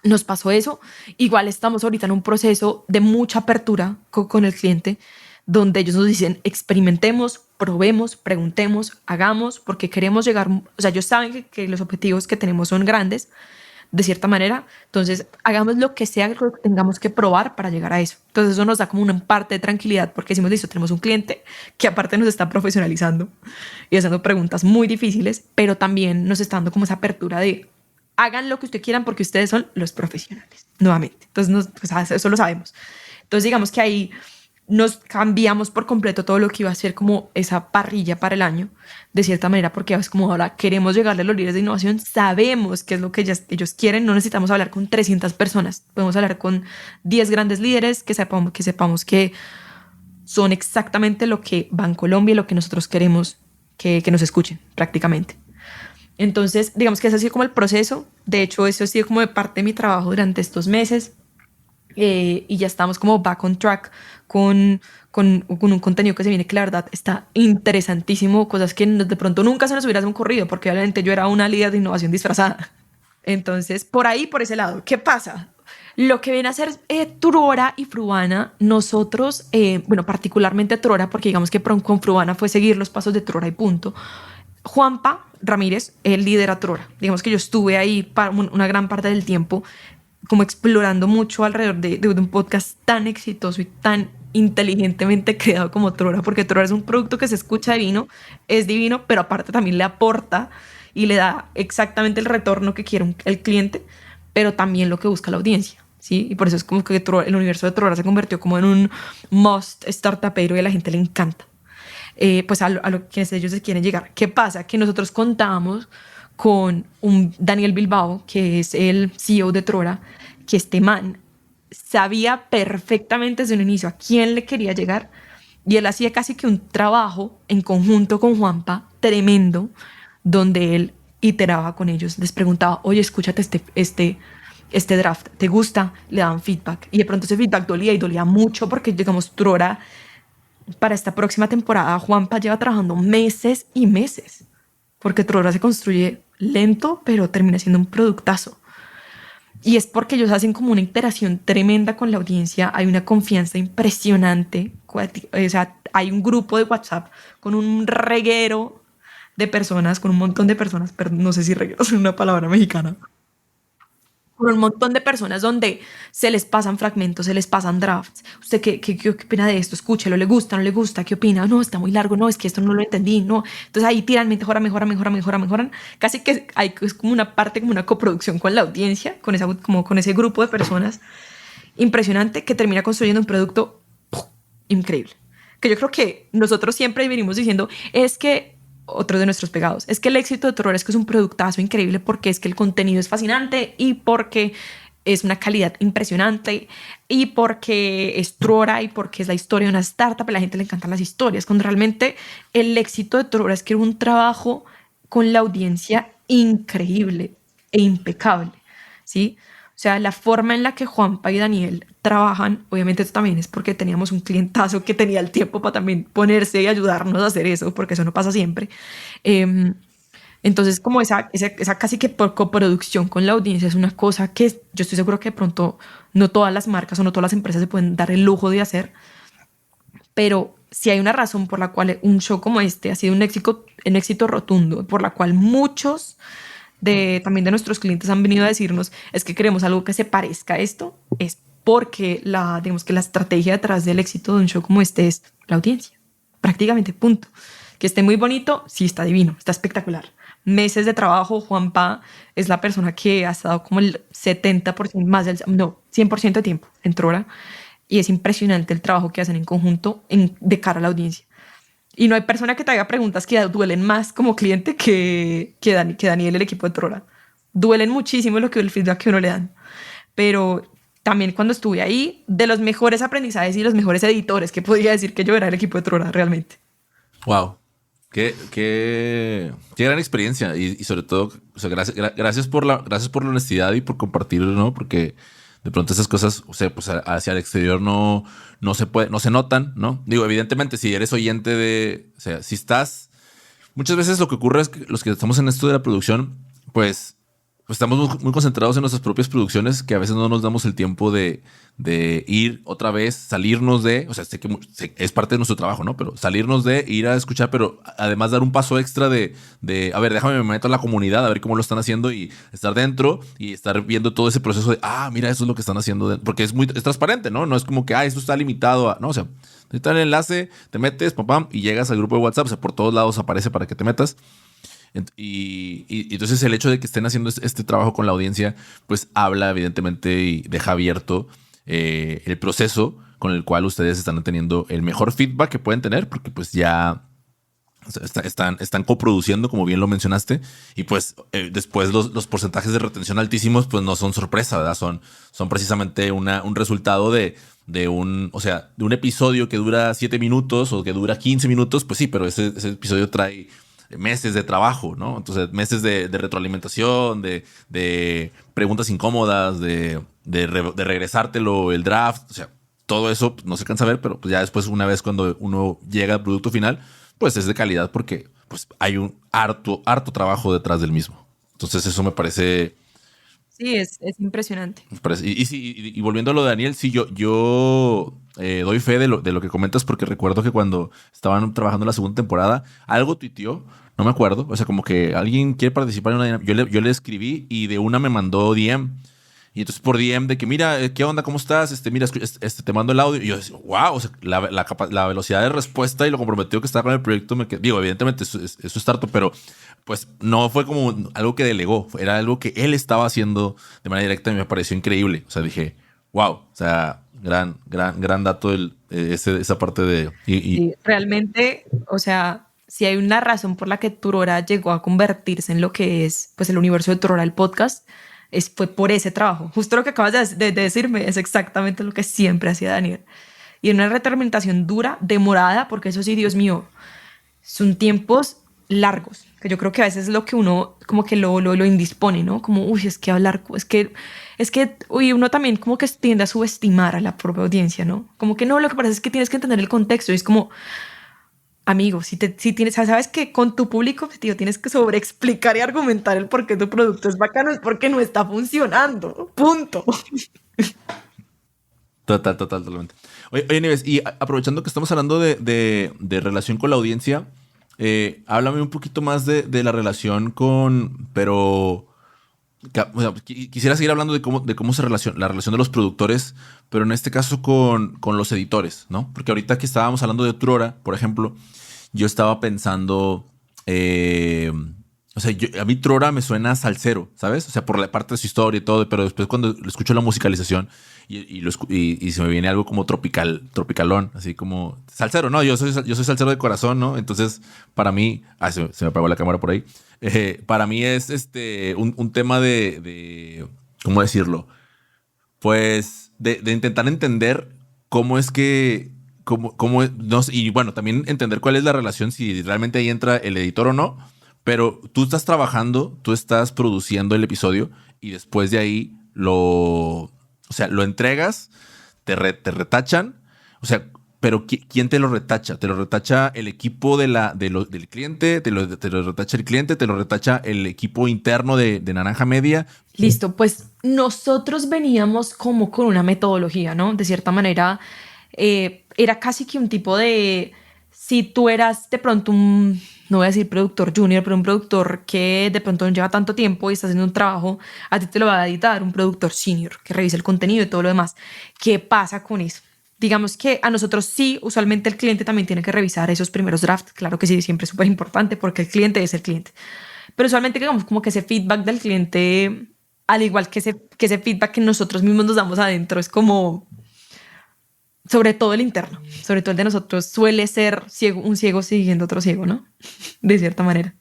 S2: nos pasó eso. Igual estamos ahorita en un proceso de mucha apertura con el cliente, donde ellos nos dicen, experimentemos, probemos, preguntemos, hagamos, porque queremos llegar, o sea, ellos saben que los objetivos que tenemos son grandes, de cierta manera, entonces hagamos lo que sea que tengamos que probar para llegar a eso. Entonces eso nos da como una parte de tranquilidad porque decimos, listo, tenemos un cliente que aparte nos está profesionalizando y haciendo preguntas muy difíciles, pero también nos está dando como esa apertura de hagan lo que ustedes quieran porque ustedes son los profesionales, nuevamente. Entonces pues, eso lo sabemos. Entonces digamos que ahí nos cambiamos por completo todo lo que iba a ser como esa parrilla para el año, de cierta manera, porque es como ahora queremos llegarle a los líderes de innovación, sabemos qué es lo que ellos quieren, no necesitamos hablar con 300 personas, podemos hablar con 10 grandes líderes que sepamos que son exactamente lo que Bancolombia y lo que nosotros queremos que nos escuchen prácticamente. Entonces, digamos que ese ha sido como el proceso, de hecho eso ha sido como de parte de mi trabajo durante estos meses. Y ya estamos como back on track con un contenido que se viene que la verdad está interesantísimo, cosas que de pronto nunca se nos hubieran ocurrido, porque obviamente yo era una líder de innovación disfrazada. Entonces, por ahí, por ese lado, ¿qué pasa? Lo que viene a ser Trora y Frubana, nosotros, bueno, particularmente Trora, porque digamos que con Frubana fue seguir los pasos de Trora y punto. Juanpa Ramírez, él lidera Trora. Digamos que yo estuve ahí una gran parte del tiempo como explorando mucho alrededor de un podcast tan exitoso y tan inteligentemente creado como Trora, porque Trora es un producto que se escucha divino, es divino, pero aparte también le aporta y le da exactamente el retorno que quiere el cliente, pero también lo que busca la audiencia, ¿sí? Y por eso es como que el universo de Trora se convirtió como en un must startupero y a la gente le encanta. Pues a lo que ellos se quieren llegar. ¿Qué pasa? Que nosotros contábamos con un Daniel Bilbao, que es el CEO de Trora, que este man sabía perfectamente desde un inicio a quién le quería llegar y él hacía casi que un trabajo en conjunto con Juanpa tremendo, donde él iteraba con ellos, les preguntaba, oye, escúchate este draft, ¿te gusta? Le daban feedback y de pronto ese feedback dolía y dolía mucho porque, digamos, Trora para esta próxima temporada, Juanpa lleva trabajando meses y meses, porque Trora se construye lento, pero termina siendo un productazo. Y es porque ellos hacen como una interacción tremenda con la audiencia, hay una confianza impresionante, o sea, hay un grupo de WhatsApp con un reguero de personas, con un montón de personas, pero no sé si reguero es una palabra mexicana, por un montón de personas donde se les pasan fragmentos, se les pasan drafts. ¿Usted qué opina de esto? Escúchelo, ¿le gusta, no le gusta? ¿Qué opina? No, está muy largo, no, es que esto no lo entendí, no. Entonces ahí tiran, mejoran. Casi que hay es como una parte, como una coproducción con la audiencia, como con ese grupo de personas impresionante que termina construyendo un producto increíble. Que yo creo que nosotros siempre venimos diciendo, es que otro de nuestros pegados. Es que el éxito de Trora es que es un productazo increíble porque es que el contenido es fascinante y porque es una calidad impresionante y porque es Trora y porque es la historia de una startup. A la gente le encantan las historias. Cuando realmente el éxito de Trora es que era un trabajo con la audiencia increíble e impecable, ¿sí? O sea, la forma en la que Juanpa y Daniel trabajan, obviamente esto también es porque teníamos un clientazo que tenía el tiempo para también ponerse y ayudarnos a hacer eso, porque eso no pasa siempre. Eh, entonces, como esa casi que por coproducción con la audiencia es una cosa que yo estoy seguro que de pronto no todas las marcas o no todas las empresas se pueden dar el lujo de hacer, pero si hay una razón por la cual un show como este ha sido un éxito rotundo, por la cual muchos también de nuestros clientes han venido a decirnos es que queremos algo que se parezca a esto, es porque digamos que la estrategia detrás del éxito de un show como este es la audiencia, prácticamente, punto. Que esté muy bonito, sí, está divino, está espectacular. Meses de trabajo, Juanpa es la persona que ha estado como el 70% más no, 100% de tiempo en Trora y es impresionante el trabajo que hacen en conjunto de cara a la audiencia. Y no hay persona que te haga preguntas que duelen más como cliente que Daniel, el equipo de Trora. Duelen muchísimo el feedback que uno le dan. Pero también cuando estuve ahí, de los mejores aprendizajes y los mejores editores que podría decir que yo era el equipo de Trora realmente.
S1: Wow. Qué gran experiencia y sobre todo, o sea, gracias por la honestidad y por compartirlo, ¿no? Porque de pronto esas cosas, o sea, pues hacia el exterior no se puede, no se notan, ¿no? Digo, evidentemente, si eres oyente o sea, si estás, muchas veces lo que ocurre es que los que estamos en esto de la producción, pues estamos muy concentrados en nuestras propias producciones que a veces no nos damos el tiempo de ir otra vez, salirnos o sea, sé que es parte de nuestro trabajo, ¿no? Pero salirnos ir a escuchar, pero además dar un paso extra a ver, déjame me meto a la comunidad, a ver cómo lo están haciendo y estar dentro y estar viendo todo ese proceso mira, eso es lo que están haciendo, porque es transparente, ¿no? No es como que, esto está limitado no, o sea, está el enlace, te metes, pam, pam, y llegas al grupo de WhatsApp, o sea, por todos lados aparece para que te metas. Y entonces el hecho de que estén haciendo este trabajo con la audiencia, pues habla evidentemente y deja abierto el proceso con el cual ustedes están teniendo el mejor feedback que pueden tener, porque pues ya están coproduciendo, como bien lo mencionaste, y pues después los porcentajes de retención altísimos, pues no son sorpresa, ¿verdad? Son precisamente un resultado de un episodio que dura 7 minutos o que dura 15 minutos, pues sí, pero ese episodio trae meses de trabajo, ¿no? Entonces, meses de retroalimentación, de preguntas incómodas, de regresártelo, el draft, o sea, todo eso no se cansa ver, pero pues ya después, una vez cuando uno llega al producto final, pues es de calidad porque pues hay un harto trabajo detrás del mismo. Entonces, eso me parece...
S2: Sí, es impresionante.
S1: Y volviendo a lo de Daniel, sí, yo doy fe de lo que comentas porque recuerdo que cuando estaban trabajando la segunda temporada, algo tuiteó, no me acuerdo, o sea, como que alguien quiere participar en una dinámica. Yo le escribí y de una me mandó DM. Y entonces por DM de que, mira, ¿qué onda? ¿Cómo estás? Mira, te mando el audio. Y yo decía, wow, o sea, la velocidad de respuesta y lo comprometido que estaba con el proyecto, digo, evidentemente eso es harto, pero pues no fue como algo que delegó, era algo que él estaba haciendo de manera directa y me pareció increíble. O sea, dije, wow, o sea, gran dato esa parte de...
S2: Sí, realmente, o sea, si hay una razón por la que Turora llegó a convertirse en lo que es pues el universo de Turora, el podcast, fue por ese trabajo. Justo lo que acabas de decirme es exactamente lo que siempre hacía Daniel. Y en una retroalimentación dura, demorada, porque eso sí, Dios mío, son tiempos largos, que yo creo que a veces es lo que uno como que lo indispone, ¿no? Como, uy, es que hablar, uy, uno también como que tiende a subestimar a la propia audiencia, ¿no? Como que no, lo que pasa es que tienes que entender el contexto y es como, amigo, si tienes, sabes que con tu público objetivo tienes que sobreexplicar y argumentar el por qué tu producto es bacano, es porque no está funcionando, punto.
S1: Totalmente. Oye, Nieves, y aprovechando que estamos hablando de relación con la audiencia, háblame un poquito más de la relación pero o sea, quisiera seguir hablando de cómo se relaciona la relación de los productores, pero en este caso con los editores, ¿no? Porque ahorita que estábamos hablando de Trora, por ejemplo, yo estaba pensando, o sea, a mí Trora me suena salsero, ¿sabes? O sea, por la parte de su historia y todo, pero después cuando escucho la musicalización y se me viene algo como tropicalón, así como salsero, ¿no? Yo soy salsero de corazón, ¿no? Entonces, para mí, se me apagó la cámara por ahí. Para mí es un tema ¿cómo decirlo? Pues de intentar entender cómo es que, no sé, y bueno, también entender cuál es la relación, si realmente ahí entra el editor o no, pero tú estás trabajando, tú estás produciendo el episodio y después de ahí o sea, lo entregas, te retachan, o sea, pero ¿quién te lo retacha? ¿Te lo retacha el equipo del cliente? ¿Te lo retacha el cliente? ¿Te lo retacha el equipo interno de Naranja Media?
S2: Listo, pues nosotros veníamos como con una metodología, ¿no? De cierta manera, era casi que un tipo de, si tú eras de pronto no voy a decir productor junior, pero un productor que de pronto no lleva tanto tiempo y está haciendo un trabajo, a ti te lo va a editar un productor senior que revisa el contenido y todo lo demás. ¿Qué pasa con eso? Digamos que a nosotros sí, usualmente el cliente también tiene que revisar esos primeros drafts. Claro que sí, siempre es súper importante porque el cliente es el cliente. Pero usualmente digamos como que ese feedback del cliente, al igual que ese feedback que nosotros mismos nos damos adentro, es como, sobre todo el interno, sobre todo el de nosotros, suele ser un ciego siguiendo otro ciego, ¿no? De cierta manera.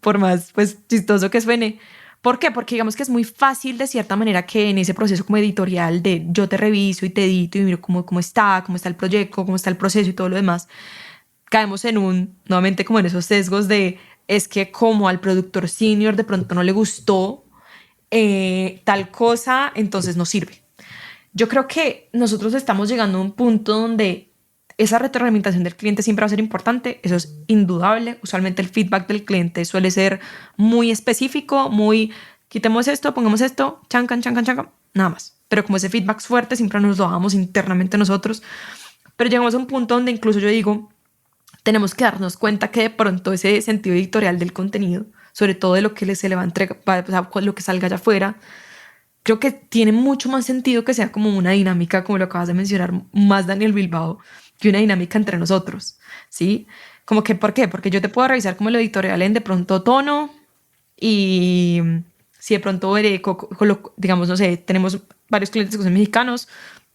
S2: Por más, pues, chistoso que suene. ¿Por qué? Porque digamos que es muy fácil de cierta manera que en ese proceso como editorial de yo te reviso y te edito y miro cómo está el proyecto, cómo está el proceso y todo lo demás, caemos nuevamente como en esos sesgos de, es que como al productor senior de pronto no le gustó tal cosa, entonces no sirve. Yo creo que nosotros estamos llegando a un punto donde esa retroalimentación del cliente siempre va a ser importante, eso es indudable. Usualmente el feedback del cliente suele ser muy específico, muy quitemos esto, pongamos esto, chancan, nada más. Pero como ese feedback es fuerte, siempre nos lo damos internamente nosotros. Pero llegamos a un punto donde incluso yo digo, tenemos que darnos cuenta que de pronto ese sentido editorial del contenido, sobre todo de lo que se le va a entregar, o sea, lo que salga allá afuera, creo que tiene mucho más sentido que sea como una dinámica, como lo acabas de mencionar, más Daniel Bilbao, que una dinámica entre nosotros, ¿sí? Como que, ¿por qué? Porque yo te puedo revisar como el editorial en de pronto tono y si de pronto digamos, no sé, tenemos varios clientes que son mexicanos,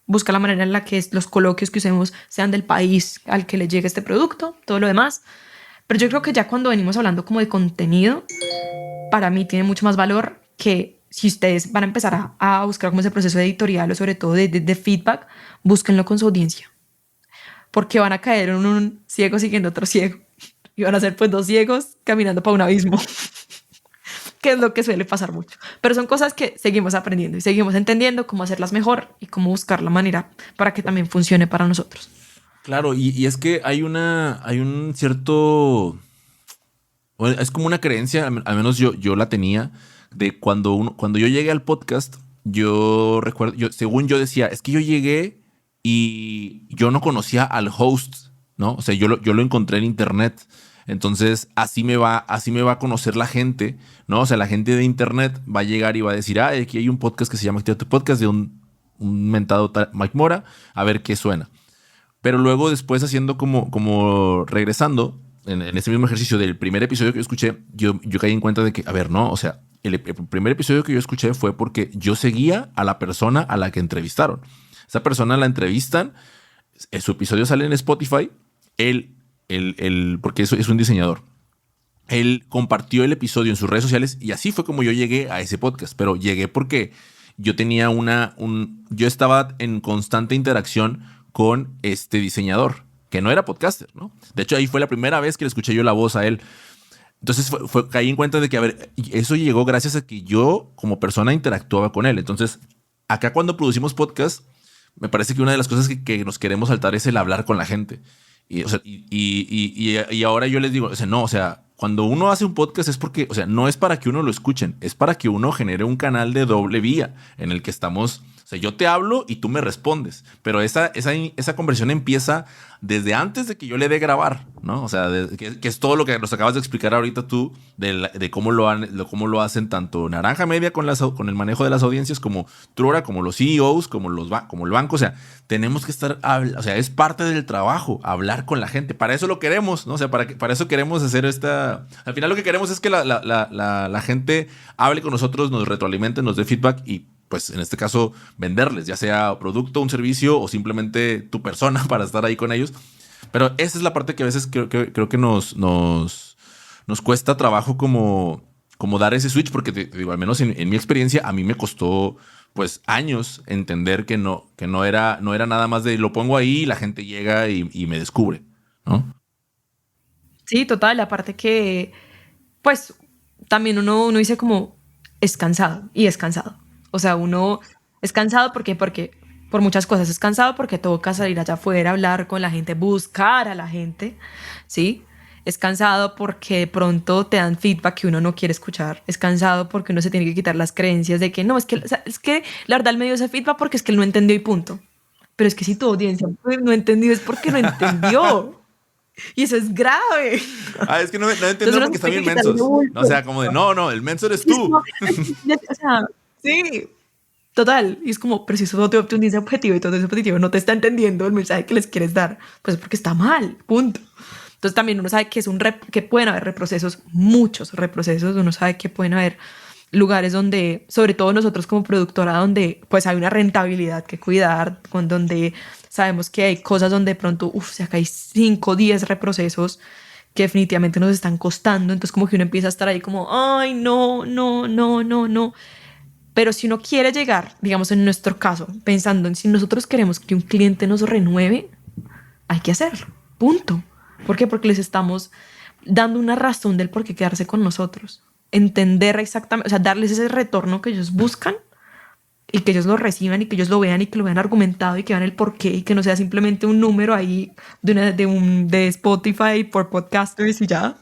S2: busca la manera en la que los coloquios que usemos sean del país al que le llegue este producto, todo lo demás. Pero yo creo que ya cuando venimos hablando como de contenido, para mí tiene mucho más valor que si ustedes van a empezar a buscar como ese proceso editorial o sobre todo de feedback, búsquenlo con su audiencia. Porque van a caer en un ciego siguiendo a otro ciego. Y van a ser pues dos ciegos caminando para un abismo. Que es lo que suele pasar mucho. Pero son cosas que seguimos aprendiendo y seguimos entendiendo cómo hacerlas mejor y cómo buscar la manera para que también funcione para nosotros.
S1: Claro, y es que hay un cierto, es como una creencia, al menos yo la tenía, de cuando yo llegué al podcast, yo recuerdo, según yo decía, es que yo llegué y yo no conocía al host, ¿no? O sea, yo lo encontré en internet. Entonces, así me va a conocer la gente, ¿no? O sea, la gente de internet va a llegar y va a decir, aquí hay un podcast que se llama Activa tu Podcast de un mentado Mike Mora, a ver qué suena. Pero luego después haciendo como regresando en ese mismo ejercicio del primer episodio que yo escuché, yo caí en cuenta de que, a ver, no, o sea, el primer episodio que yo escuché fue porque yo seguía a la persona a la que entrevistaron. Esa persona la entrevistan, su episodio sale en Spotify, porque eso es un diseñador. Él compartió el episodio en sus redes sociales y así fue como yo llegué a ese podcast. Pero llegué porque yo tenía yo estaba en constante interacción con este diseñador, que no era podcaster, ¿no? De hecho, ahí fue la primera vez que le escuché yo la voz a él. Entonces caí en cuenta de que, a ver, eso llegó gracias a que yo como persona interactuaba con él. Entonces, acá cuando producimos podcast, me parece que una de las cosas que nos queremos saltar es el hablar con la gente. Y, o sea, y ahora yo les digo, o sea, no, o sea, cuando uno hace un podcast es porque, o sea, no es para que uno lo escuchen, es para que uno genere un canal de doble vía en el que estamos, o sea, yo te hablo y tú me respondes, pero esa conversación empieza desde antes de que yo le dé grabar, ¿no? O sea, que es todo lo que nos acabas de explicar ahorita tú de cómo lo hacen tanto Naranja Media con el manejo de las audiencias, como Trora, como los CEOs, como el banco. O sea, tenemos que o sea, es parte del trabajo hablar con la gente. Para eso lo queremos, ¿no? O sea, para eso queremos hacer al final lo que queremos es que la gente hable con nosotros, nos retroalimente, nos dé feedback y pues en este caso venderles, ya sea producto, un servicio o simplemente tu persona para estar ahí con ellos. Pero esa es la parte que a veces creo que nos cuesta trabajo como dar ese switch, porque te digo, al menos en mi experiencia, a mí me costó pues años entender que no era nada más de lo pongo ahí y la gente llega y me descubre, ¿no?
S2: Sí, total. Aparte que, pues, también uno dice como, es cansado y es cansado. O sea, uno es cansado porque por muchas cosas es cansado porque toca salir allá afuera, hablar con la gente, buscar a la gente, ¿sí? Es cansado porque de pronto te dan feedback que uno no quiere escuchar. Es cansado porque uno se tiene que quitar las creencias de que no, o sea, es que la verdad él me dio ese feedback porque es que él no entendió y punto. Pero es que si tu audiencia no entendió es porque no entendió. Y eso es grave.
S1: Es que no entiendo porque están bien mensos. No, o sea, como de, no, el menso eres tú.
S2: O sea, sí, total. Y es como, pero si eso no te obtiene objetivo y todo ese objetivo no te está entendiendo el mensaje que les quieres dar, pues porque está mal, punto. Entonces también uno sabe que que pueden haber reprocesos, muchos reprocesos. Uno sabe que pueden haber lugares donde, sobre todo nosotros como productora, donde pues hay una rentabilidad que cuidar, donde sabemos que hay cosas donde de pronto, si acá hay 5 o 10 reprocesos que definitivamente nos están costando. Entonces como que uno empieza a estar ahí como, ay, no. Pero si uno quiere llegar, digamos en nuestro caso, pensando en si nosotros queremos que un cliente nos renueve, hay que hacerlo, punto. ¿Por qué? Porque les estamos dando una razón del por qué quedarse con nosotros. entender exactamente, o sea, darles ese retorno que ellos buscan y que ellos lo reciban y que ellos lo vean y que lo vean argumentado y que vean el porqué y que no sea simplemente un número ahí de Spotify por podcasters y ya,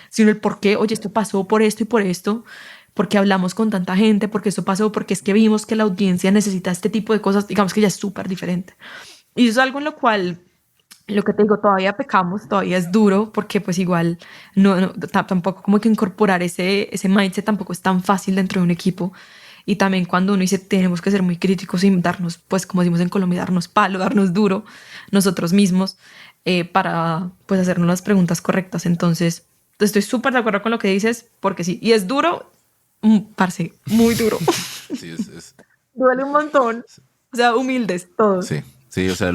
S2: sino el porqué, oye, esto pasó por esto y por esto, porque hablamos con tanta gente, porque esto pasó, porque es que vimos que la audiencia necesita este tipo de cosas, digamos que ya es súper diferente. Y eso es algo en lo cual, lo que te digo, todavía pecamos, todavía es duro, porque pues igual tampoco como que incorporar ese mindset tampoco es tan fácil dentro de un equipo. Y también cuando uno dice tenemos que ser muy críticos y darnos, pues como decimos en Colombia, darnos palo, darnos duro nosotros mismos para pues hacernos las preguntas correctas. Entonces estoy súper de acuerdo con lo que dices, porque sí, y es duro, parce, muy duro.
S1: Sí,
S2: Duele un montón. O sea, humildes todos.
S1: sí, sí, o sea,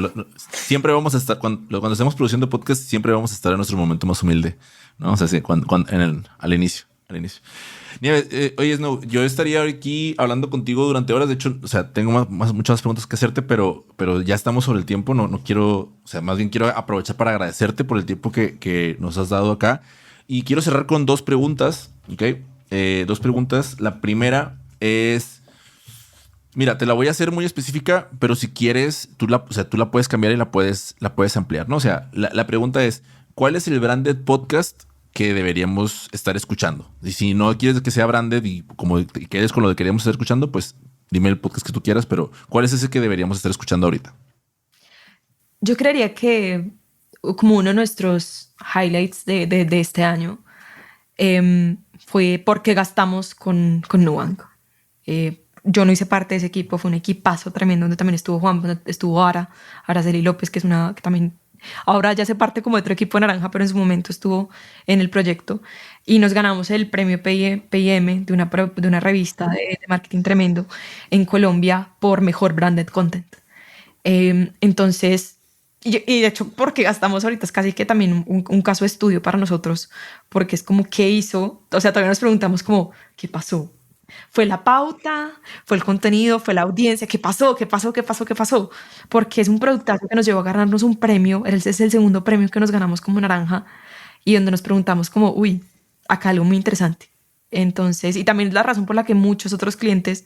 S1: siempre vamos a estar, cuando estemos produciendo podcast, siempre vamos a estar en nuestro momento más humilde, ¿no? O sea, sí, al inicio. Nieves, oye, Snow, yo estaría aquí hablando contigo durante horas. De hecho, o sea, tengo muchas más preguntas que hacerte, pero ya estamos sobre el tiempo. No quiero, o sea, más bien quiero aprovechar para agradecerte por el tiempo que nos has dado acá. Y quiero cerrar con dos preguntas, ¿ok? Dos preguntas. La primera es, mira, te la voy a hacer muy específica, pero si quieres, tú la puedes cambiar y la puedes ampliar, ¿no? O sea, la pregunta es, ¿cuál es el branded podcast que deberíamos estar escuchando? Y si no quieres que sea branded y como quedes con lo que queríamos estar escuchando, pues dime el podcast que tú quieras, pero ¿cuál es ese que deberíamos estar escuchando ahorita?
S2: Yo creería que como uno de nuestros highlights de este año fue por qué gastamos con Nubank. Yo no hice parte de ese equipo, fue un equipazo tremendo donde también estuvo Juan, estuvo Araceli López, que es una que también ahora ya hace parte como de otro equipo naranja, pero en su momento estuvo en el proyecto y nos ganamos el premio PIM de una revista de marketing tremendo en Colombia por mejor branded content. Entonces, y de hecho, porque gastamos ahorita es casi que también un caso de estudio para nosotros, porque es como, ¿qué hizo? O sea, todavía nos preguntamos como, ¿qué pasó? ¿Fue la pauta? ¿Fue el contenido? ¿Fue la audiencia? ¿Qué pasó? ¿Qué pasó? ¿Qué pasó? ¿Qué pasó? Porque es un productazo que nos llevó a ganarnos un premio, es el segundo premio que nos ganamos como naranja y donde nos preguntamos como, uy, acá algo muy interesante. Entonces, y también es la razón por la que muchos otros clientes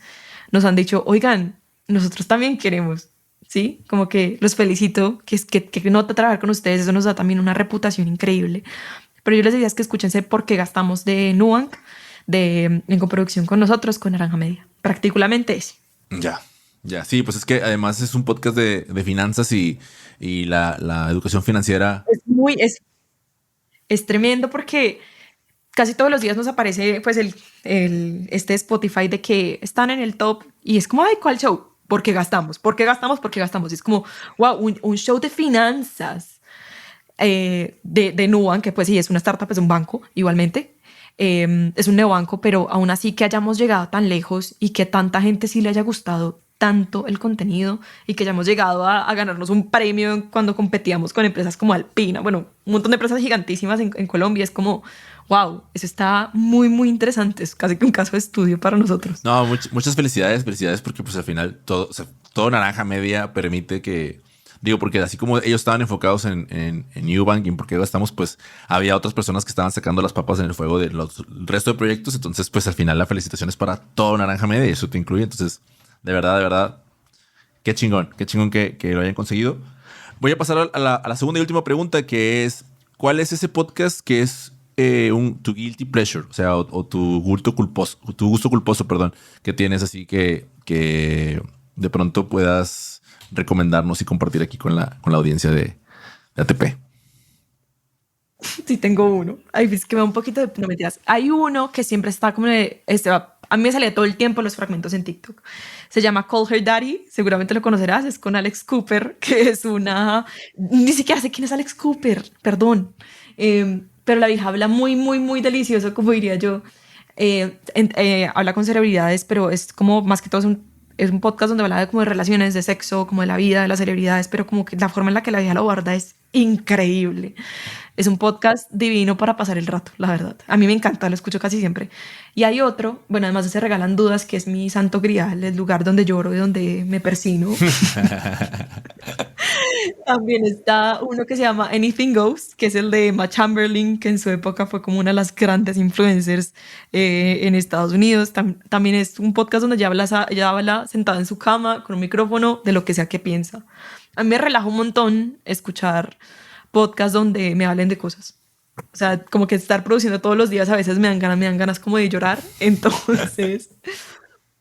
S2: nos han dicho, oigan, nosotros también queremos, ¿sí? Como que los felicito, que nota trabajar con ustedes, eso nos da también una reputación increíble. Pero yo les diría es que escúchense por qué gastamos de Nubank, en coproducción con nosotros, con Naranja Media. Particularmente ese.
S1: Ya. Sí, pues es que además es un podcast de finanzas y la educación financiera.
S2: Es tremendo porque casi todos los días nos aparece pues este Spotify de que están en el top y es como, ay, ¿cuál show? ¿Por qué gastamos? ¿Por qué gastamos? ¿Por qué gastamos? Y es como, wow, un show de finanzas de Nubank, que pues sí, es una startup, es un banco igualmente. Es un neobanco, pero aún así que hayamos llegado tan lejos y que tanta gente sí le haya gustado tanto el contenido y que hayamos llegado a ganarnos un premio cuando competíamos con empresas como Alpina, bueno, un montón de empresas gigantísimas en Colombia, es como, wow, eso está muy, muy interesante, es casi que un caso de estudio para nosotros.
S1: No, muchas felicidades porque pues al final todo Naranja Media permite que, digo, porque así como ellos estaban enfocados en Nubank y en por qué gastamos, pues había otras personas que estaban sacando las papas en el fuego del resto de proyectos. Entonces, pues al final la felicitación es para todo Naranja Media y eso te incluye. Entonces, de verdad, qué chingón que lo hayan conseguido. Voy a pasar a la segunda y última pregunta, que es, ¿cuál es ese podcast que es tu guilty pleasure? O sea, o tu gusto culposo, perdón, que tienes así que de pronto puedas recomendarnos y compartir aquí con la audiencia de ATP.
S2: Sí, tengo uno. Ay, es que me da un poquito de... No, mentiras. Hay uno que siempre está como a mí me salía todo el tiempo los fragmentos en TikTok. Se llama Call Her Daddy. Seguramente lo conocerás. Es con Alex Cooper, que es una... Ni siquiera sé quién es Alex Cooper. Perdón. Pero la vieja habla muy, muy, muy delicioso, como diría yo. Habla con celebridades, pero es como más que todo es un podcast donde habla de como de relaciones, de sexo, como de la vida, de las celebridades, pero como que la forma en la que la vieja lo guarda es increíble. Es un podcast divino para pasar el rato, la verdad. A mí me encanta, lo escucho casi siempre. Y hay otro, bueno, además de Se Regalan Dudas, que es mi santo grial, el lugar donde lloro y donde me persino. También está uno que se llama Anything Goes, que es el de Emma Chamberlain, que en su época fue como una de las grandes influencers en Estados Unidos. También es un podcast donde ella habla sentada en su cama con un micrófono de lo que sea que piensa. A mí me relaja un montón escuchar podcasts donde me hablen de cosas. O sea, como que estar produciendo todos los días a veces me dan ganas como de llorar. Entonces,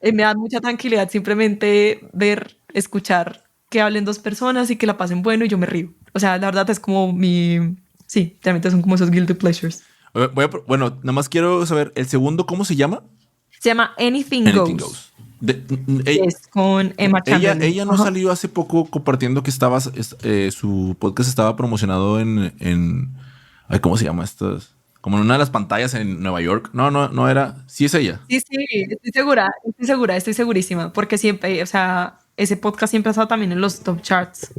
S2: me da mucha tranquilidad simplemente ver, escuchar que hablen dos personas y que la pasen bueno y yo me río. O sea, la verdad es como mi... Sí, realmente son como esos guilty pleasures.
S1: Bueno, nada más quiero saber, ¿el segundo cómo se llama?
S2: Se llama Anything
S1: Anything
S2: Goes.
S1: Goes.
S2: Es con Emma Chamberlain.
S1: Ella no salió hace poco compartiendo que su podcast estaba promocionado ay, ¿cómo se llama estas? Como en una de las pantallas en Nueva York. No era. Sí es ella.
S2: Sí, estoy segurísima, porque siempre, o sea, ese podcast siempre ha estado también en los top charts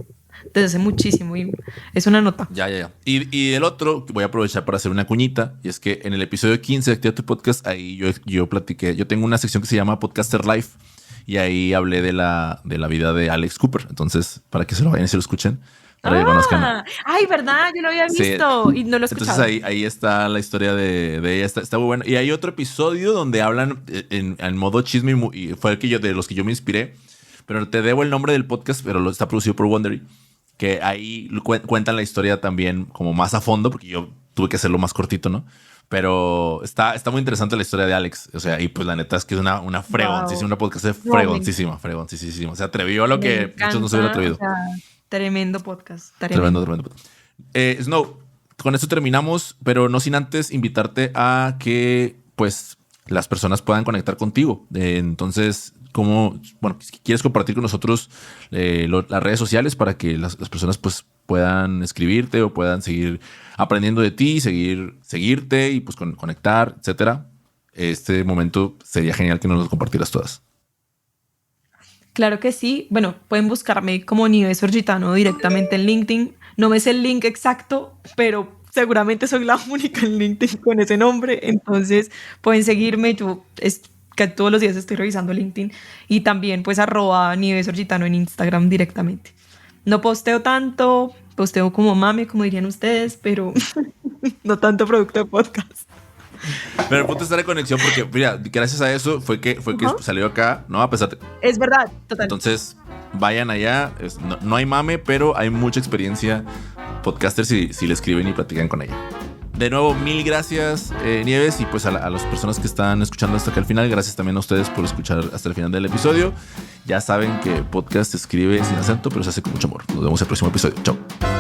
S2: desde hace muchísimo y es una nota.
S1: Ya. Y el otro, voy a aprovechar para hacer una cuñita, y es que en el episodio 15 de Activa tu Podcast, ahí yo platiqué, yo tengo una sección que se llama Podcaster Life, y ahí hablé de la vida de Alex Cooper. Entonces, para que se lo vayan y se lo escuchen, para que conozcan.
S2: Ay, ¿verdad? Yo lo había visto y no lo he escuchado.
S1: Entonces ahí está la historia de ella, está muy bueno. Y hay otro episodio donde hablan en modo chisme, y fue de los que yo me inspiré, pero te debo el nombre del podcast, pero está producido por Wondery, que ahí cuentan la historia también como más a fondo, porque yo tuve que hacerlo más cortito, ¿no? Pero está muy interesante la historia de Alex. O sea, y pues la neta es que es una fregoncísima, una podcast fregoncísima. Se atrevió a lo que muchos no se hubieran atrevido.
S2: O sea, tremendo podcast.
S1: Tremendo. Snow, con esto terminamos, pero no sin antes invitarte a que pues las personas puedan conectar contigo. Entonces, ¿quieres compartir con nosotros las redes sociales para que las personas pues puedan escribirte o puedan seguir aprendiendo de ti, seguirte y pues conectar, etcétera? Este momento sería genial que nos lo compartieras todas.
S2: Claro que sí. Bueno, pueden buscarme como Nieves Orgitano directamente en LinkedIn. No me sé el link exacto, pero seguramente soy la única en LinkedIn con ese nombre. Entonces pueden seguirme. Que todos los días estoy revisando LinkedIn. Y también pues @Nieves Orgitano en Instagram directamente. No posteo tanto, posteo como mame, como dirían ustedes, pero no tanto producto de podcast.
S1: Pero el punto está la conexión porque, mira, gracias a eso fue que salió acá, ¿no? A pesar de...
S2: Es verdad, total.
S1: Entonces, vayan allá. No hay mame, pero hay mucha experiencia podcaster si le escriben y platican con ella. De nuevo, mil gracias, Nieves, y pues a las personas que están escuchando hasta acá al final. Gracias también a ustedes por escuchar hasta el final del episodio. Ya saben que podcast se escribe sin acento, pero se hace con mucho amor. Nos vemos en el próximo episodio. Chao.